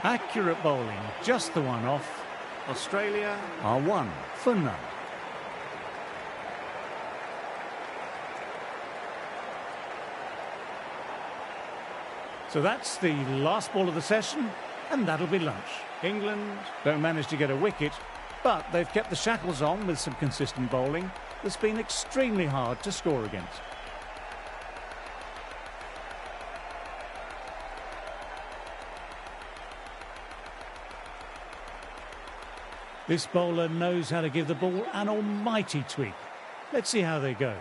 S1: Accurate bowling, just the one off. Australia are 1 for none. So that's the last ball of the session, and that'll be lunch. England don't manage to get a wicket, but they've kept the shackles on with some consistent bowling that's been extremely hard to score against. This bowler knows how to give the ball an almighty tweak. Let's see how they go.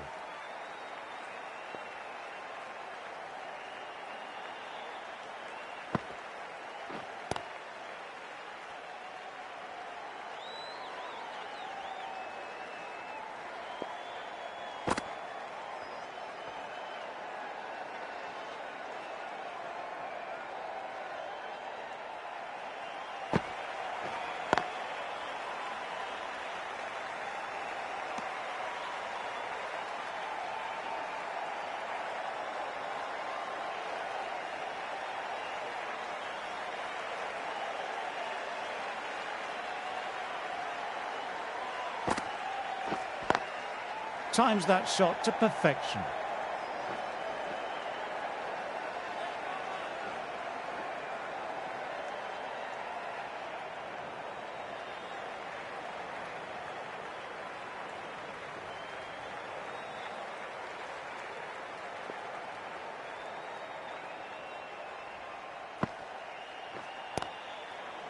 S1: Times that shot to perfection.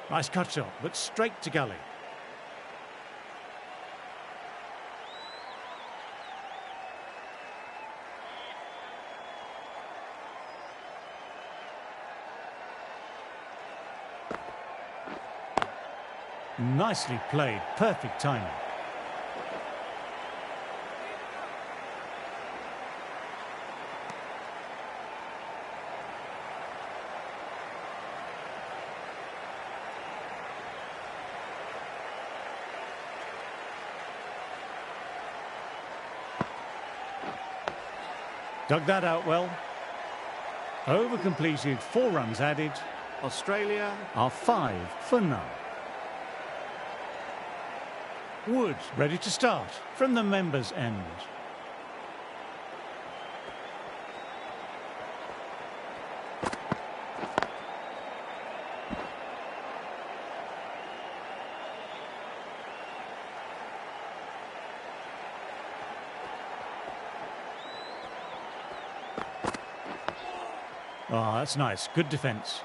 S1: Nice cut shot, but straight to gully. Nicely played, perfect timing. Dug that out well. Over completed, 4 runs added. Australia are 5 for none. Wood ready to start from the members' end. Oh, that's nice. Good defence.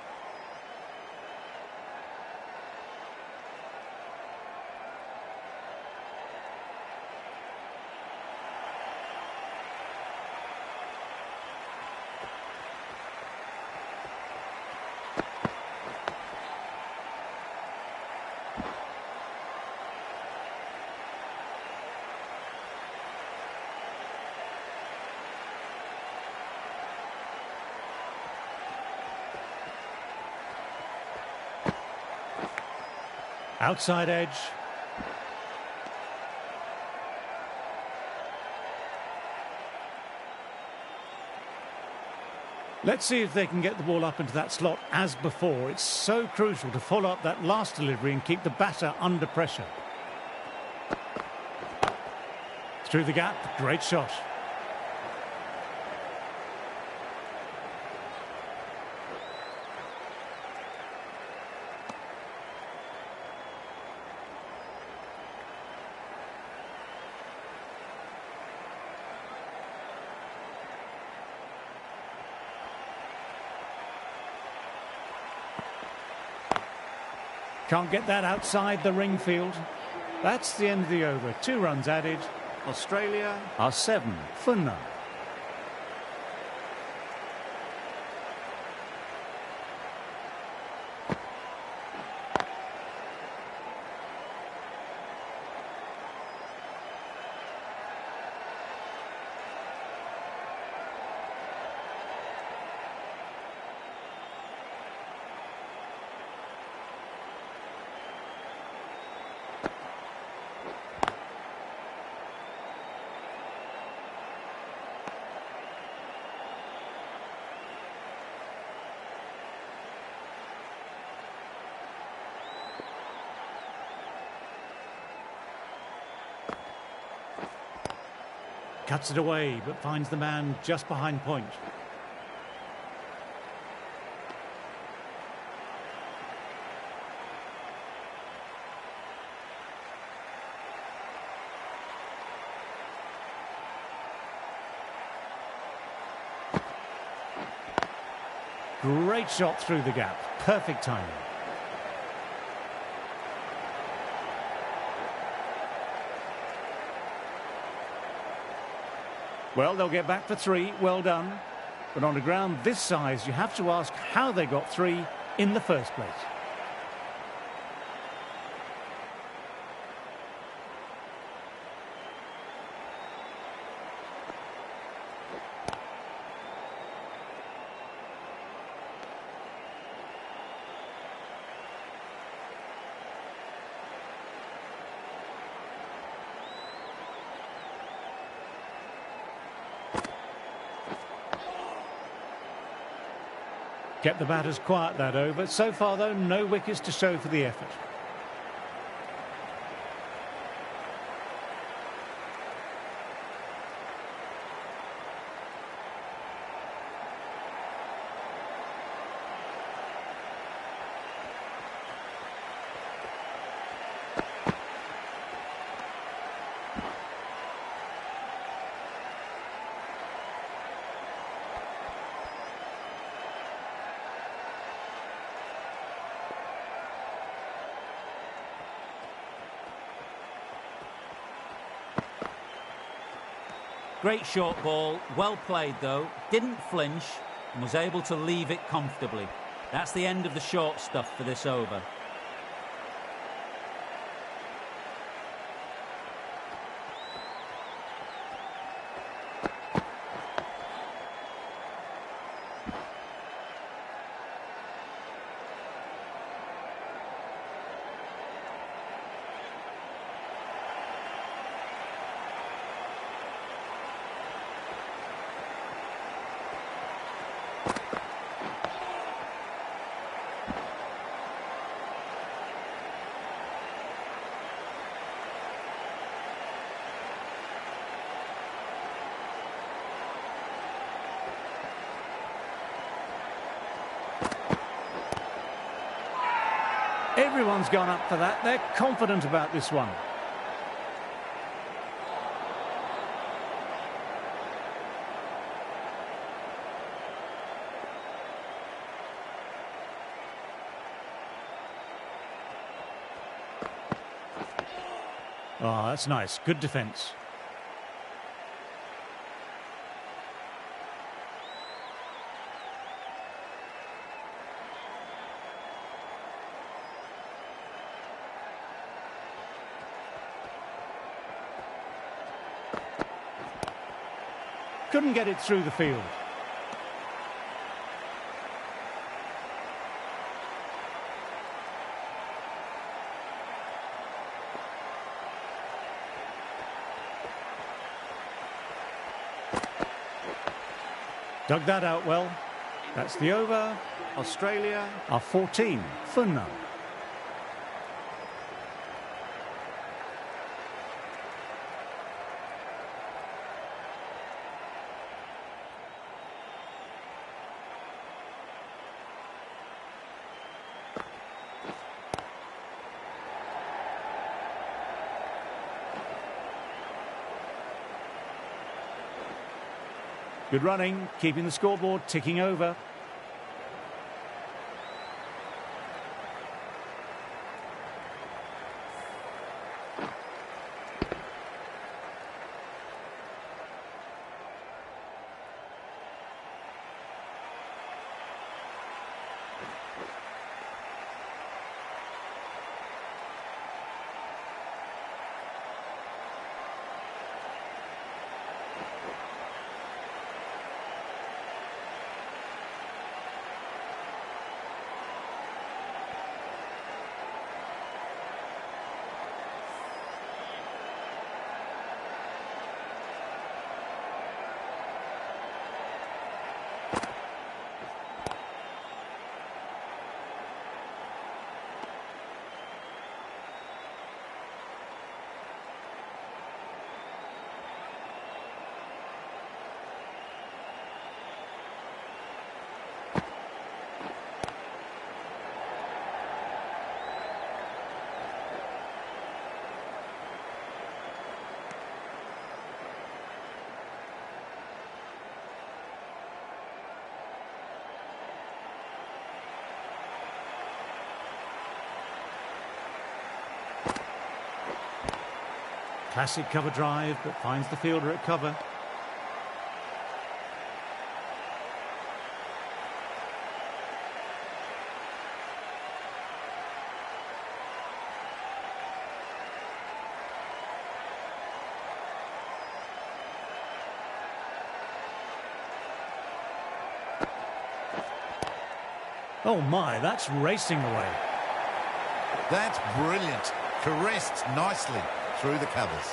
S1: Outside edge. Let's see if they can get the ball up into that slot as before. It's so crucial to follow up that last delivery and keep the batter under pressure. Through the gap, great shot. Can't get that outside the ring field. That's the end of the over. 2 runs added. Australia are 7 for none. Cuts it away, but finds the man just behind point. Great shot through the gap. Perfect timing. Well, they'll get back for 3. Well done. But on a ground this size, you have to ask how they got 3 in the first place. Kept the batters quiet that over. So far, though, no wickets to show for the effort.
S2: Great short ball, well played though, didn't flinch and was able to leave it comfortably. That's the end of the short stuff for this over.
S1: Everyone's gone up for that. They're confident about this one. Oh, that's nice. Good defence. Couldn't get it through the field. Dug that out well. That's the over. Australia are 14 for none. Good running, keeping the scoreboard ticking over. Classic cover drive, but finds the fielder at cover. Oh my, that's racing away.
S3: That's brilliant. Caressed nicely through the covers.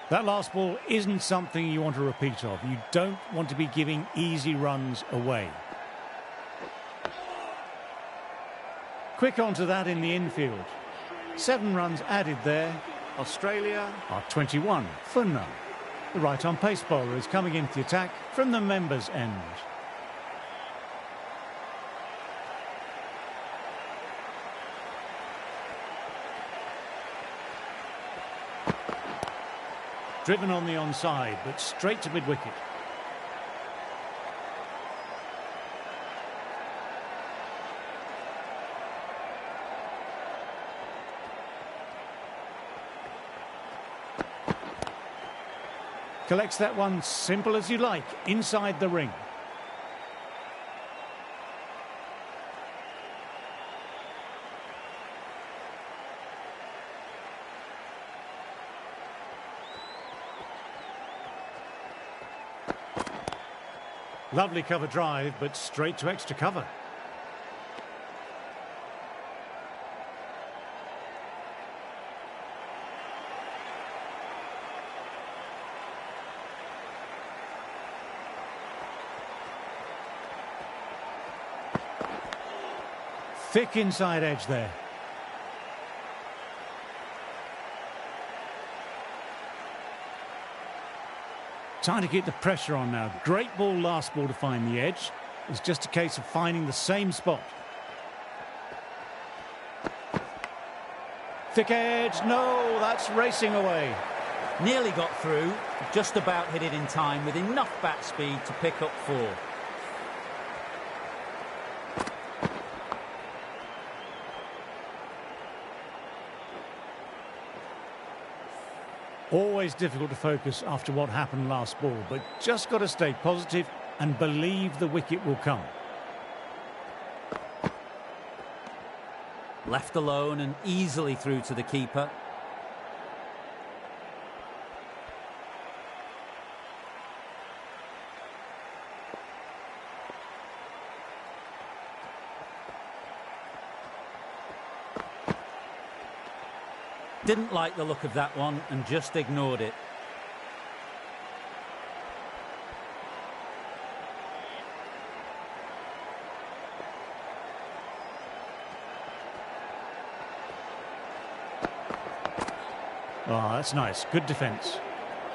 S1: That last ball isn't something you want a repeat of. You don't want to be giving easy runs away. Quick onto that in the infield. 7 runs added there. Australia are 21 for none. The right-arm pace bowler is coming into the attack from the members' end. Driven on the onside, but straight to mid-wicket. Collects that one simple as you like, inside the ring. Lovely cover drive, but straight to extra cover. Thick inside edge there. Trying to get the pressure on now. Great ball last ball to find the edge. It's just a case of finding the same spot. Thick edge. No, that's racing away.
S2: Nearly got through, Just about hit it in time with enough bat speed to pick up 4.
S1: Always difficult to focus after what happened last ball, but just got to stay positive and believe the wicket will come.
S2: Left alone and easily through to the keeper. Didn't like the look of that one and just ignored it.
S1: Oh, that's nice. Good defence.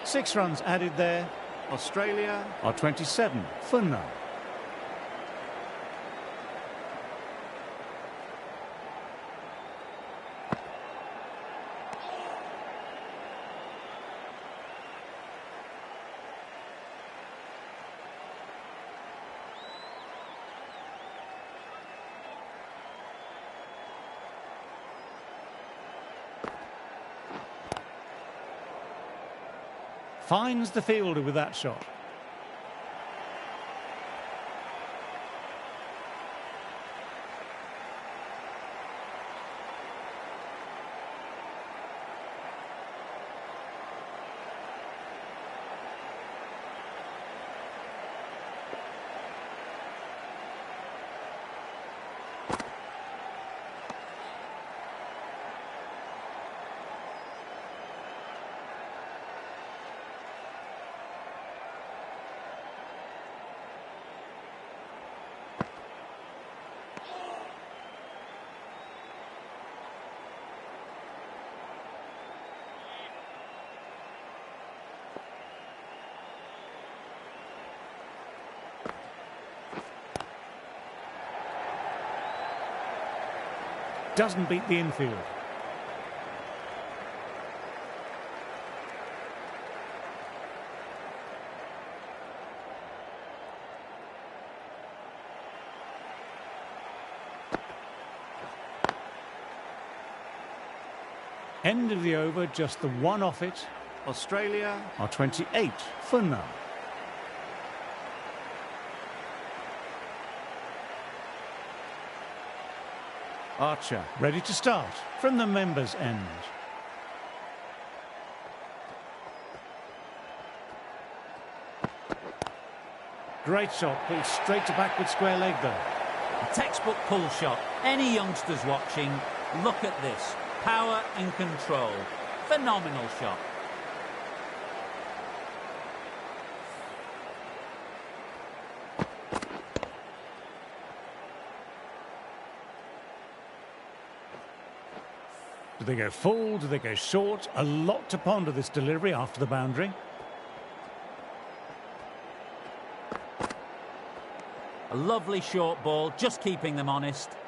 S1: 6 runs added there. Australia are 27 for none. Finds the fielder with that shot. Doesn't beat the infield. End of the over, just the 1 off it. Australia are 28 for none. Archer ready to start from the members' end. Great shot, pulled straight to backward square leg though.
S2: A textbook pull shot. Any youngsters watching, look at this. Power and control. Phenomenal shot.
S1: Do they go full? Do they go short? A lot to ponder this delivery after the boundary.
S2: A lovely short ball, just keeping them honest.